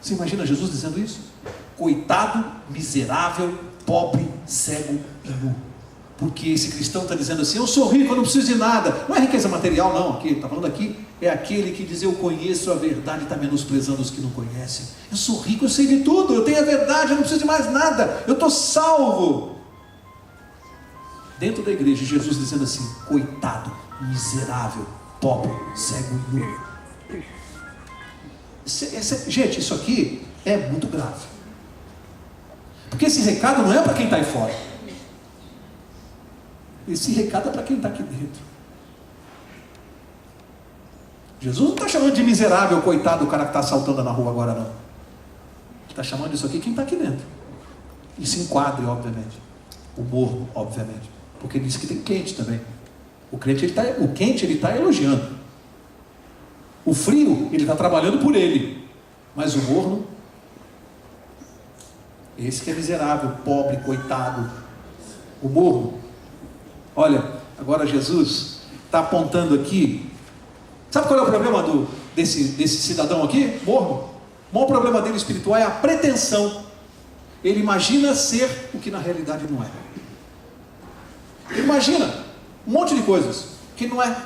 Você imagina Jesus dizendo isso? Coitado, miserável, pobre, cego e nu. Porque esse cristão está dizendo assim: eu sou rico, eu não preciso de nada. Não é riqueza material não, aqui está falando aqui, é aquele que diz eu conheço a verdade e está menosprezando os que não conhecem. Eu sou rico, eu sei de tudo, eu tenho a verdade, eu não preciso de mais nada, eu estou salvo. Dentro da igreja, Jesus dizendo assim: coitado, miserável, pobre, cego e nu. Gente, isso aqui é muito grave, porque esse recado não é para quem está aí fora, esse recado é para quem está aqui dentro. Jesus não está chamando de miserável, coitado, o cara que está assaltando na rua agora, não. Está chamando isso aqui quem está aqui dentro. E se enquadre, obviamente. O morno, obviamente, porque ele disse que tem quente também. O quente ele está elogiando. O frio, ele está trabalhando por ele. Mas o morno, esse que é miserável, pobre, coitado. O morno. Olha, agora Jesus está apontando aqui. Sabe qual é o problema desse cidadão aqui? Morno. O maior problema dele espiritual é a pretensão. Ele imagina ser o que na realidade não é. Ele imagina um monte de coisas que não é.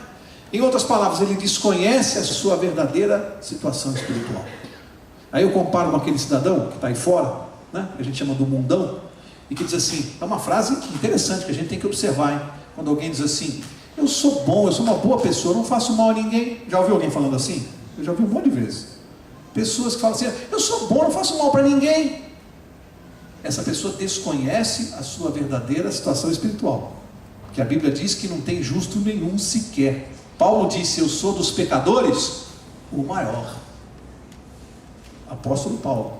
Em outras palavras, ele desconhece a sua verdadeira situação espiritual. Aí eu comparo com aquele cidadão que está aí fora, né, que a gente chama do mundão, e que diz assim, é uma frase interessante que a gente tem que observar, hein? Quando alguém diz assim: eu sou bom, eu sou uma boa pessoa, eu não faço mal a ninguém. Já ouviu alguém falando assim? Eu já ouvi um monte de vezes. Pessoas que falam assim: eu sou bom, não faço mal para ninguém. Essa pessoa desconhece a sua verdadeira situação espiritual, que a Bíblia diz que não tem justo nenhum sequer. Paulo disse: eu sou dos pecadores o maior. Apóstolo Paulo.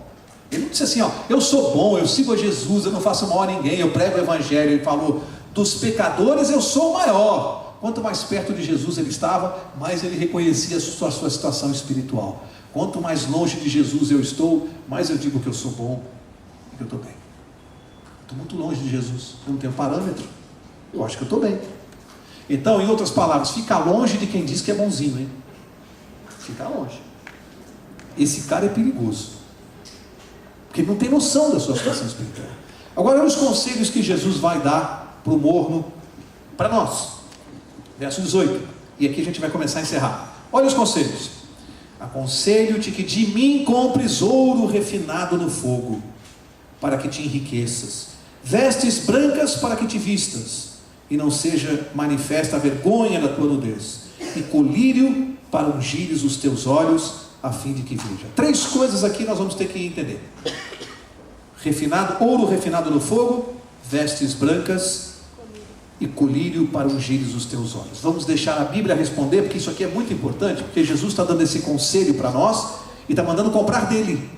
Ele não disse assim: ó, eu sou bom, eu sigo a Jesus, eu não faço mal a ninguém, eu prego o evangelho. Ele falou: dos pecadores eu sou o maior. Quanto mais perto de Jesus ele estava, mais ele reconhecia a sua situação espiritual. Quanto mais longe de Jesus eu estou, mais eu digo que eu sou bom e que eu estou bem. Estou muito longe de Jesus, eu não tenho parâmetro, eu acho que eu estou bem. Então, em outras palavras, fica longe de quem diz que é bonzinho, hein? Fica longe. Esse cara é perigoso, porque ele não tem noção da sua situação espiritual. Agora, olha os conselhos que Jesus vai dar para o morno, para nós. Verso 18, e aqui a gente vai começar a encerrar. Olha os conselhos: aconselho-te que de mim compres ouro refinado no fogo, para que te enriqueças, vestes brancas para que te vistas, e não seja manifesta a vergonha da tua nudez, e colírio para ungires os teus olhos, a fim de que veja. 3 coisas aqui nós vamos ter que entender: ouro refinado no fogo, vestes brancas e colírio para ungires os teus olhos. Vamos deixar a Bíblia responder, porque isso aqui é muito importante, porque Jesus está dando esse conselho para nós e está mandando comprar dele.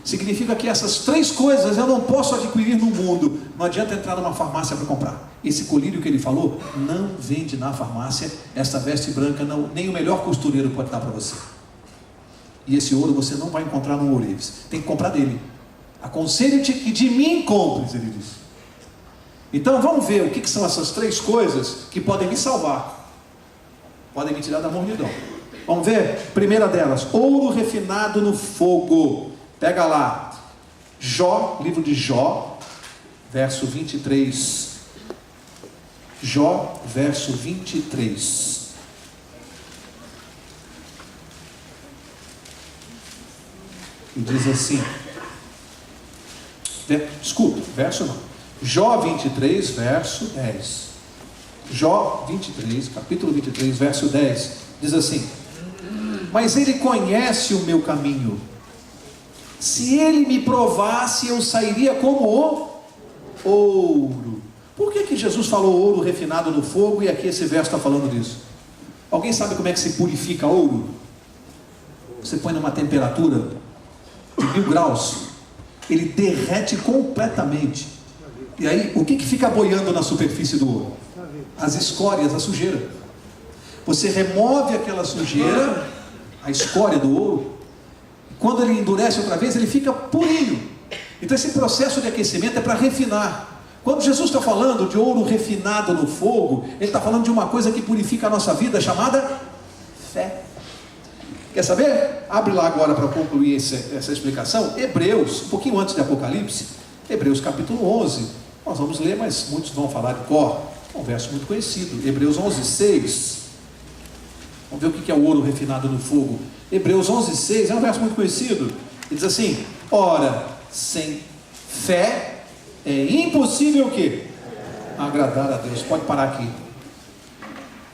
Significa que essas 3 coisas eu não posso adquirir no mundo. Não adianta entrar numa farmácia para comprar. Esse colírio que ele falou não vende na farmácia. Essa veste branca não, nem o melhor costureiro pode dar para você. E esse ouro você não vai encontrar no ourives, tem que comprar dele. Aconselho-te que de mim compres, ele disse. Então vamos ver o que são essas 3 coisas que podem me salvar, podem me tirar da mornidão. Vamos ver? Primeira delas, ouro refinado no fogo. Pega lá, Jó, livro de Jó, verso 23 Jó, verso 23. E diz assim, desculpa, verso não. Jó 23, verso 10. Jó 23, capítulo 23, verso 10, diz assim: mas ele conhece o meu caminho. Se ele me provasse, eu sairia como o ouro. Por que Jesus falou ouro refinado no fogo e aqui esse verso está falando disso? Alguém sabe como é que se purifica ouro? Você põe numa temperatura de 1000 graus, ele derrete completamente. E aí, o que fica boiando na superfície do ouro? As escórias, a sujeira. Você remove aquela sujeira, a escória do ouro. Quando ele endurece outra vez, ele fica purinho. Então esse processo de aquecimento é para refinar. Quando Jesus está falando de ouro refinado no fogo, ele está falando de uma coisa que purifica a nossa vida, chamada fé. Quer saber? Abre lá agora para concluir essa explicação. Hebreus, um pouquinho antes de Apocalipse, Hebreus capítulo 11. Nós vamos ler, mas muitos vão falar de cor. É um verso muito conhecido. Hebreus 11, 6. Vamos ver o que é o ouro refinado no fogo. Hebreus 11, 6 é um verso muito conhecido. Ele diz assim: ora, sem fé é impossível o quê? Agradar a Deus. Pode parar aqui.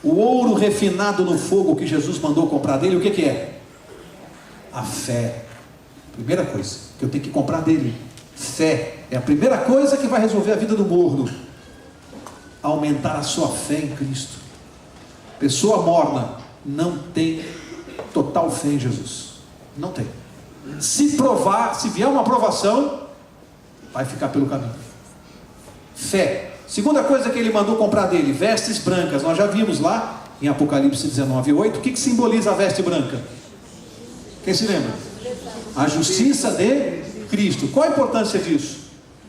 O ouro refinado no fogo que Jesus mandou comprar dele, o que é? A fé. Primeira coisa que eu tenho que comprar dele. Fé é a primeira coisa que vai resolver a vida do morno. Aumentar a sua fé em Cristo. Pessoa morna não tem total fé em Jesus. Não tem. Se provar, se vier uma provação, vai ficar pelo caminho. Fé. Segunda coisa que ele mandou comprar dele, vestes brancas. Nós já vimos lá em Apocalipse 19, 8. O que simboliza a veste branca? Quem se lembra? A justiça de Cristo. Qual a importância disso?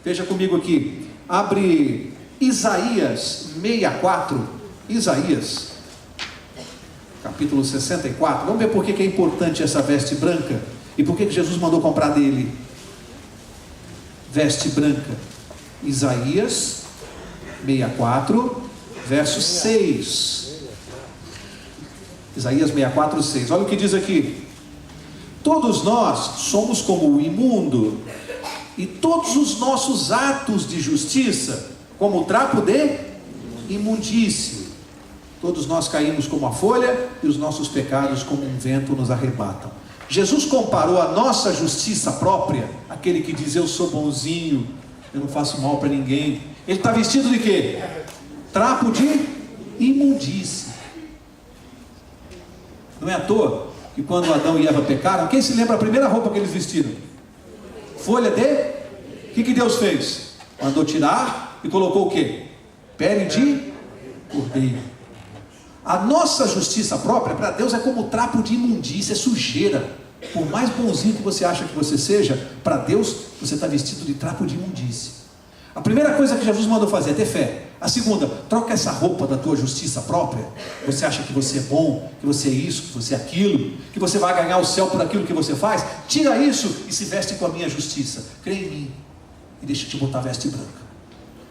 Veja comigo aqui. Abre Isaías 64. Isaías, capítulo 64. Vamos ver por que é importante essa veste branca. E por que Jesus mandou comprar dele veste branca. Isaías 64, verso 6. Isaías 64, 6. Olha o que diz aqui: todos nós somos como o imundo, e todos os nossos atos de justiça como o trapo de imundície. Todos nós caímos como a folha, e os nossos pecados como um vento nos arrebatam. Jesus comparou a nossa justiça própria, aquele que diz eu sou bonzinho, eu não faço mal para ninguém. Ele está vestido de quê? Trapo de imundície. Não é à toa que quando Adão e Eva pecaram, quem se lembra a primeira roupa que eles vestiram? Folha de... O que Deus fez? Mandou tirar e colocou o quê? Pele de cordeiro. A nossa justiça própria para Deus é como trapo de imundícia, é sujeira. Por mais bonzinho que você acha que você seja, para Deus você está vestido de trapo de imundícia. A primeira coisa que Jesus mandou fazer é ter fé. A segunda, troca essa roupa da tua justiça própria. Você acha que você é bom, que você é isso, que você é aquilo, que você vai ganhar o céu por aquilo que você faz? Tira isso e se veste com a minha justiça. Crê em mim e deixa eu te botar a veste branca.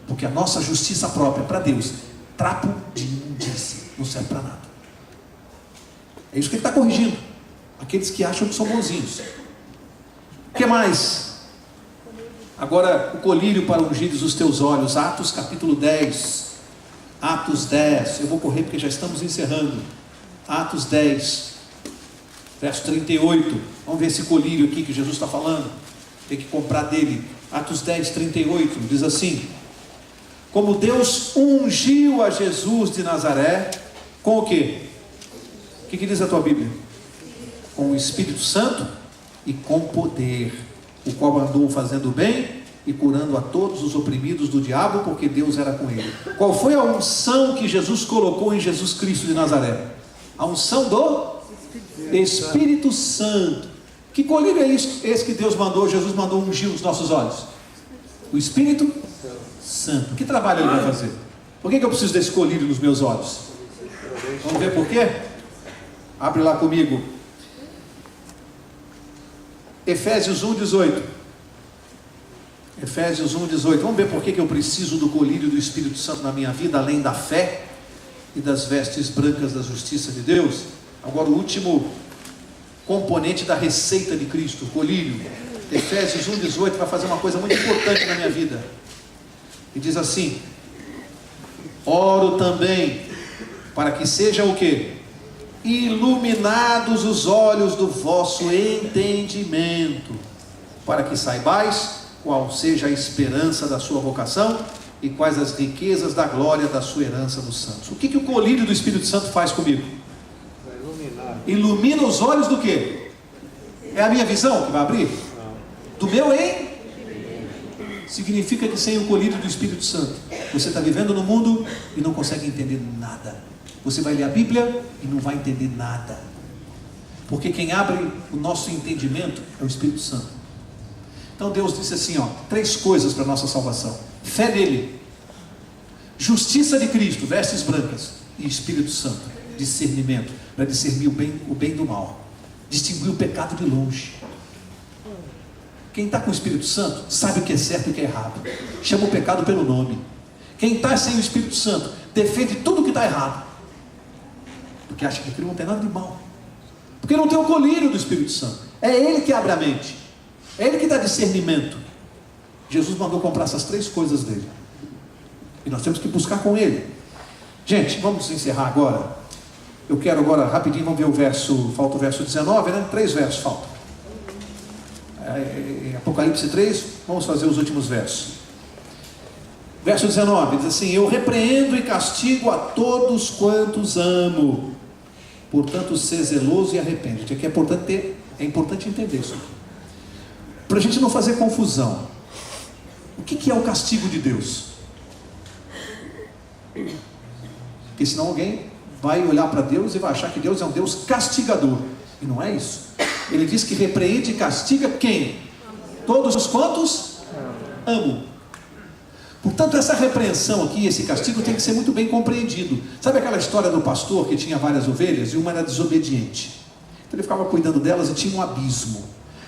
Porque a nossa justiça própria para Deus, trapo de imundícia, não serve para nada. É isso que ele está corrigindo. Aqueles que acham que são bonzinhos. O que mais? Agora, o colírio para ungires os teus olhos. Atos capítulo 10. Atos 10. Eu vou correr porque já estamos encerrando. Atos 10, verso 38. Vamos ver esse colírio aqui que Jesus está falando. Tem que comprar dele. Atos 10, 38. Diz assim: como Deus ungiu a Jesus de Nazaré, com o quê? O que diz a tua Bíblia? Com o Espírito Santo e com poder, o qual andou fazendo bem e curando a todos os oprimidos do diabo, porque Deus era com ele. Qual foi a unção que Jesus colocou em Jesus Cristo de Nazaré? A unção do Espírito Santo. Que colírio é esse que Deus mandou, Jesus mandou ungir os nossos olhos? O Espírito Santo. Que trabalho ele vai fazer? Por que eu preciso desse colírio nos meus olhos? Vamos ver por quê? Abre lá comigo. Efésios 1, 18. Efésios 1:18. Vamos ver por que eu preciso do colírio do Espírito Santo na minha vida, além da fé e das vestes brancas da justiça de Deus. Agora o último componente da receita de Cristo, o colírio. Efésios 1:18 vai fazer uma coisa muito importante na minha vida. E diz assim: oro também para que sejam o quê? Iluminados os olhos do vosso entendimento, para que saibais qual seja a esperança da sua vocação e quais as riquezas da glória da sua herança nos santos. O que o colírio do Espírito Santo faz comigo? Ilumina os olhos do quê? É a minha visão que vai abrir? Do meu significa que sem o colírio do Espírito Santo, você está vivendo no mundo e não consegue entender nada. Você vai ler a Bíblia e não vai entender nada. Porque quem abre o nosso entendimento é o Espírito Santo. Então Deus disse assim, 3 coisas para a nossa salvação: fé nele, justiça de Cristo, vestes brancas, e Espírito Santo, discernimento, para discernir o bem do mal, distinguir o pecado de longe. Quem está com o Espírito Santo sabe o que é certo e o que é errado, chama o pecado pelo nome. Quem está sem o Espírito Santo defende tudo o que está errado, porque acha que aquilo não tem nada de mal, porque não tem o colírio do Espírito Santo. É ele que abre a mente, é ele que dá discernimento. Jesus mandou comprar essas 3 coisas dele, e nós temos que buscar com ele. Gente, vamos encerrar agora. Eu quero agora, rapidinho, vamos ver o verso, falta o verso 19, né? 3 versos faltam. Apocalipse 3, vamos fazer os últimos versos. Verso 19, diz assim: eu repreendo e castigo a todos quantos amo, portanto sê zeloso e arrepende-te. Aqui é importante entender isso aqui, para a gente não fazer confusão. O que é o castigo de Deus? Porque senão alguém vai olhar para Deus e vai achar que Deus é um Deus castigador, e não é isso. Ele diz que repreende e castiga quem? Todos os quantos amam. Portanto, essa repreensão aqui, esse castigo tem que ser muito bem compreendido. Sabe aquela história do pastor que tinha várias ovelhas e uma era desobediente? Então ele ficava cuidando delas e tinha um abismo.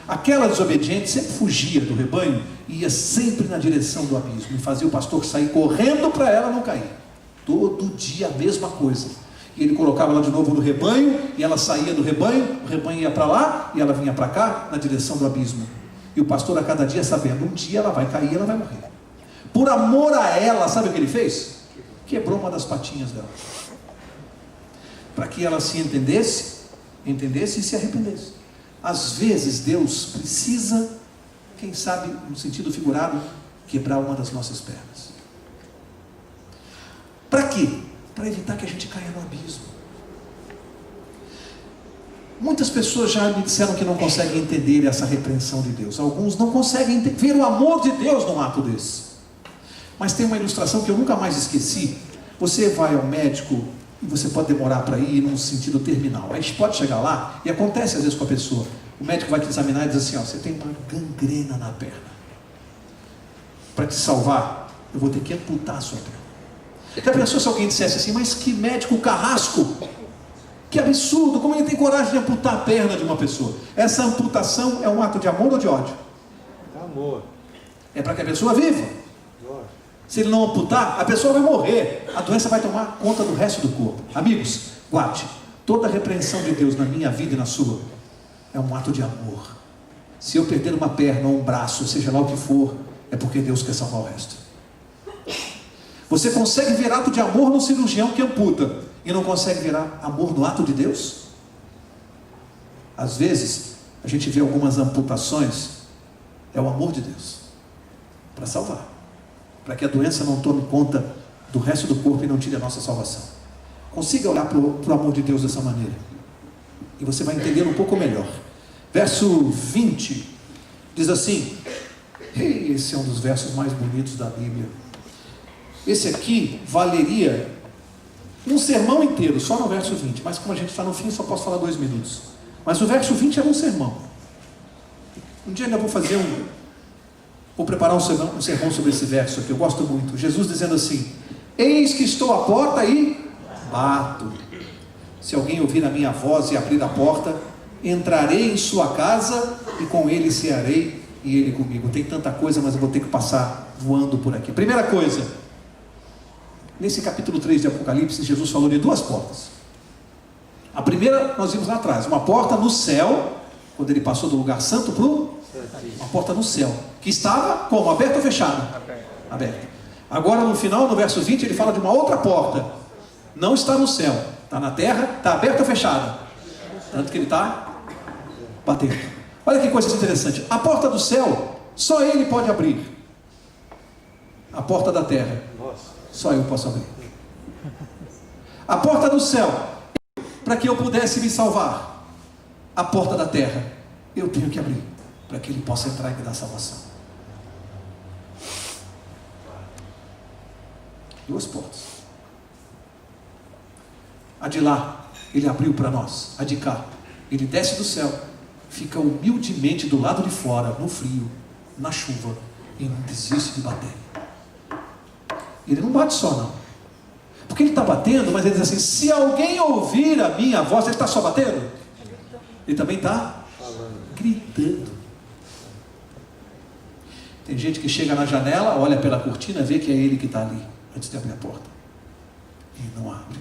Aquela desobediente sempre fugia do rebanho e ia sempre na direção do abismo, e fazia o pastor sair correndo para ela não cair. Todo dia a mesma coisa. E ele colocava ela de novo no rebanho, e ela saía do rebanho, o rebanho ia para lá, e ela vinha para cá, na direção do abismo. E o pastor a cada dia sabendo, um dia ela vai cair, ela vai morrer. Por amor a ela, sabe o que ele fez? Quebrou uma das patinhas dela, para que ela se entendesse e se arrependesse. Às vezes Deus precisa, quem sabe no sentido figurado, quebrar uma das nossas pernas. Para quê? Para evitar que a gente caia no abismo. Muitas pessoas já me disseram que não conseguem entender essa repreensão de Deus. Alguns não conseguem ver o amor de Deus num ato desse. Mas tem uma ilustração que eu nunca mais esqueci. Você vai ao médico e você pode demorar para ir num sentido terminal. A gente pode chegar lá, e acontece às vezes com a pessoa. O médico vai te examinar e diz assim: você tem uma gangrena na perna. Para te salvar, eu vou ter que amputar a sua perna. Já pensou se alguém dissesse assim: mas que médico carrasco, que absurdo, como ele tem coragem de amputar a perna de uma pessoa? Essa amputação é um ato de amor ou de ódio? Amor. É para que a pessoa viva. Se ele não amputar, a pessoa vai morrer, a doença vai tomar conta do resto do corpo. Amigos, guarde, toda a repreensão de Deus na minha vida e na sua é um ato de amor. Se eu perder uma perna ou um braço, seja lá o que for, é porque Deus quer salvar o resto. Você consegue ver ato de amor no cirurgião que amputa, e não consegue ver amor no ato de Deus? Às vezes a gente vê algumas amputações, é o amor de Deus para salvar, para que a doença não tome conta do resto do corpo e não tire a nossa salvação. Consiga olhar para o amor de Deus dessa maneira, e você vai entender um pouco melhor. Verso 20 diz assim, esse é um dos versos mais bonitos da Bíblia. Esse aqui valeria um sermão inteiro, só no verso 20, mas como a gente está no fim, só posso falar 2 minutos. Mas o verso 20 é um sermão. Um dia ainda vou preparar um sermão sobre esse verso aqui, eu gosto muito. Jesus dizendo assim: eis que estou à porta e bato. Se alguém ouvir a minha voz e abrir a porta, entrarei em sua casa e com ele cearei e Ele comigo. Tem tanta coisa, mas eu vou ter que passar voando por aqui. Primeira coisa, nesse capítulo 3 de Apocalipse, Jesus falou de duas portas. A primeira, nós vimos lá atrás, uma porta no céu, quando Ele passou do lugar santo para uma porta no céu, que estava como? Aberta ou fechada? Aberta. Agora no final, no verso 20, Ele fala de uma outra porta, não está no céu, está na terra, está aberta ou fechada? Tanto que Ele está batendo. Olha que coisa interessante, a porta do céu, só Ele pode abrir. A porta da terra, só eu posso abrir. A porta do céu, para que eu pudesse me salvar. A porta da terra, eu tenho que abrir, para que Ele possa entrar e me dar salvação. Duas portas. A de lá, Ele abriu para nós. A de cá, Ele desce do céu, fica humildemente do lado de fora, no frio, na chuva, e não desiste de bater. Ele não bate só não, porque Ele está batendo, mas Ele diz assim, se alguém ouvir a minha voz, Ele está só batendo? Ele também está gritando. Tem gente que chega na janela, olha pela cortina, vê que é Ele que está ali, antes de abrir a porta, e não abre,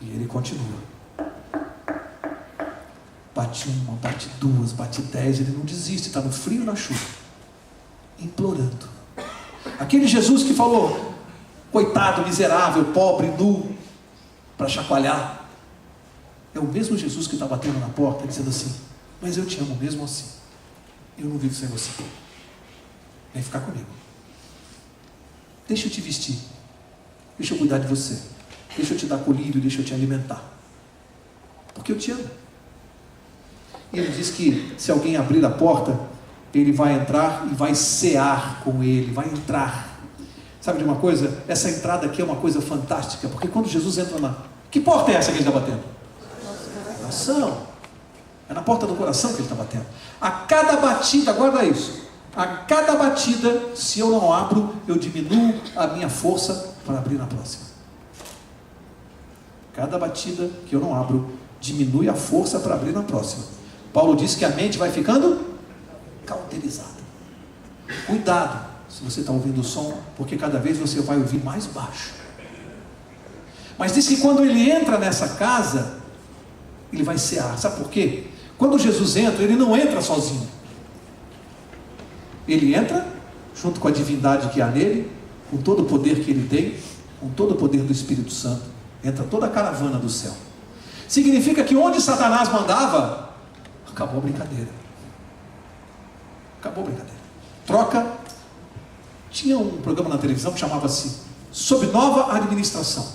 e Ele continua. Bate uma, bate duas, bate 10, Ele não desiste, está no frio e na chuva, implorando. Aquele Jesus que falou, coitado, miserável, pobre, nu, para chacoalhar, é o mesmo Jesus que está batendo na porta, dizendo assim, mas eu te amo mesmo assim, eu não vivo sem você, vem ficar comigo, deixa eu te vestir, deixa eu cuidar de você, deixa eu te dar colírio, deixa eu te alimentar, porque eu te amo. E Ele diz que se alguém abrir a porta, Ele vai entrar e vai cear com Ele, vai entrar. Sabe de uma coisa? Essa entrada aqui é uma coisa fantástica, porque quando Jesus entra na... Que porta é essa que Ele está batendo? Coração. É na porta do coração que Ele está batendo. A cada batida, guarda isso, a cada batida, se eu não abro, eu diminuo a minha força para abrir na próxima. Cada batida que eu não abro, diminui a força para abrir na próxima. Paulo diz que a mente vai ficando cauterizada. Cuidado se você está ouvindo o som, porque cada vez você vai ouvir mais baixo. Mas diz que quando Ele entra nessa casa, Ele vai cear. Sabe por quê? Quando Jesus entra, Ele não entra sozinho. Ele entra junto com a divindade que há nele, com todo o poder que Ele tem, com todo o poder do Espírito Santo. Entra toda a caravana do céu. Significa que onde Satanás mandava, acabou a brincadeira. Acabou a brincadeira. Troca. Tinha um programa na televisão que chamava-se Sob Nova Administração.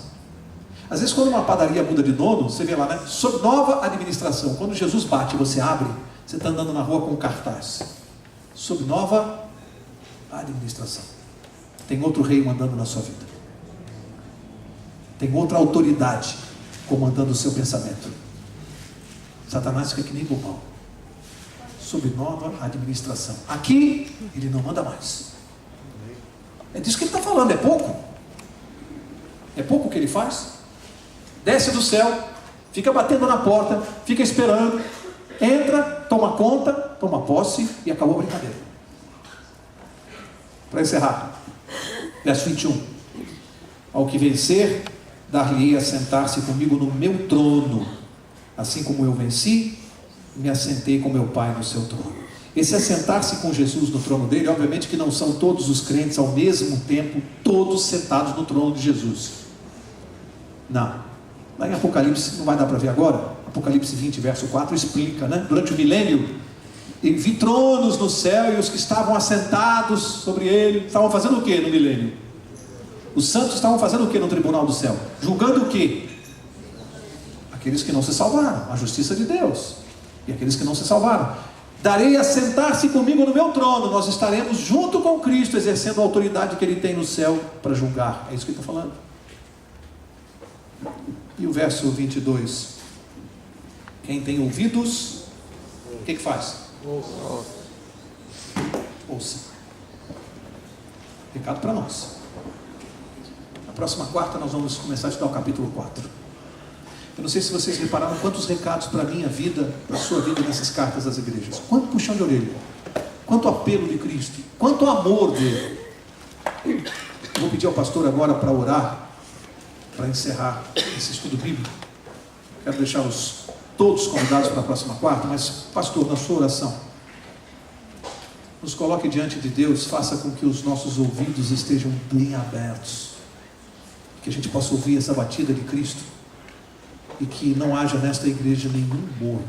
Às vezes quando uma padaria muda de dono, você vê lá, né? Sob Nova Administração. Quando Jesus bate e você abre, você está andando na rua com um cartaz. Sob Nova Administração. Tem outro rei mandando na sua vida. Tem outra autoridade comandando o seu pensamento. Satanás fica que nem bobão. Sob nova administração. Aqui, ele não manda mais. É disso que ele está falando, é pouco. É pouco o que ele faz. Desce do céu, fica batendo na porta, fica esperando, entra, toma conta, toma posse e acabou a brincadeira. Para encerrar, verso 21. Ao que vencer, dar-lhe-ei a sentar-se comigo no meu trono, assim como eu venci, me assentei com meu Pai no seu trono. Esse assentar-se com Jesus no trono dele, obviamente que não são todos os crentes ao mesmo tempo, todos sentados no trono de Jesus. Não. Lá em Apocalipse, não vai dar para ver agora, Apocalipse 20, verso 4, explica, né? Durante o milênio, e vi tronos no céu, e os que estavam assentados sobre ele, estavam fazendo o que no milênio? Os santos estavam fazendo o que no tribunal do céu? Julgando o que? Aqueles que não se salvaram, a justiça de Deus, e aqueles que não se salvaram. Darei a sentar-se comigo no meu trono, nós estaremos junto com Cristo, exercendo a autoridade que Ele tem no céu para julgar. É isso que ele está falando. E o verso 22, quem tem ouvidos, o que faz? Ouça. Recado para nós. Na próxima quarta nós vamos começar a estudar o capítulo 4. Eu não sei se vocês repararam quantos recados para a minha vida, para a sua vida nessas cartas às igrejas. Quanto puxão de orelha, quanto apelo de Cristo, quanto amor dele. Eu vou pedir ao pastor agora para orar, para encerrar esse estudo bíblico. Quero deixá-los todos convidados para a próxima quarta, mas pastor, na sua oração, nos coloque diante de Deus, faça com que os nossos ouvidos estejam bem abertos, que a gente possa ouvir essa batida de Cristo, e que não haja nesta igreja nenhum morno,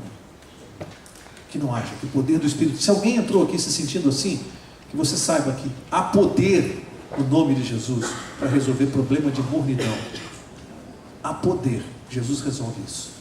que não haja, que o poder do Espírito, se alguém entrou aqui se sentindo assim, que você saiba que há poder no nome de Jesus para resolver problema de mornidão, há poder, Jesus resolve isso.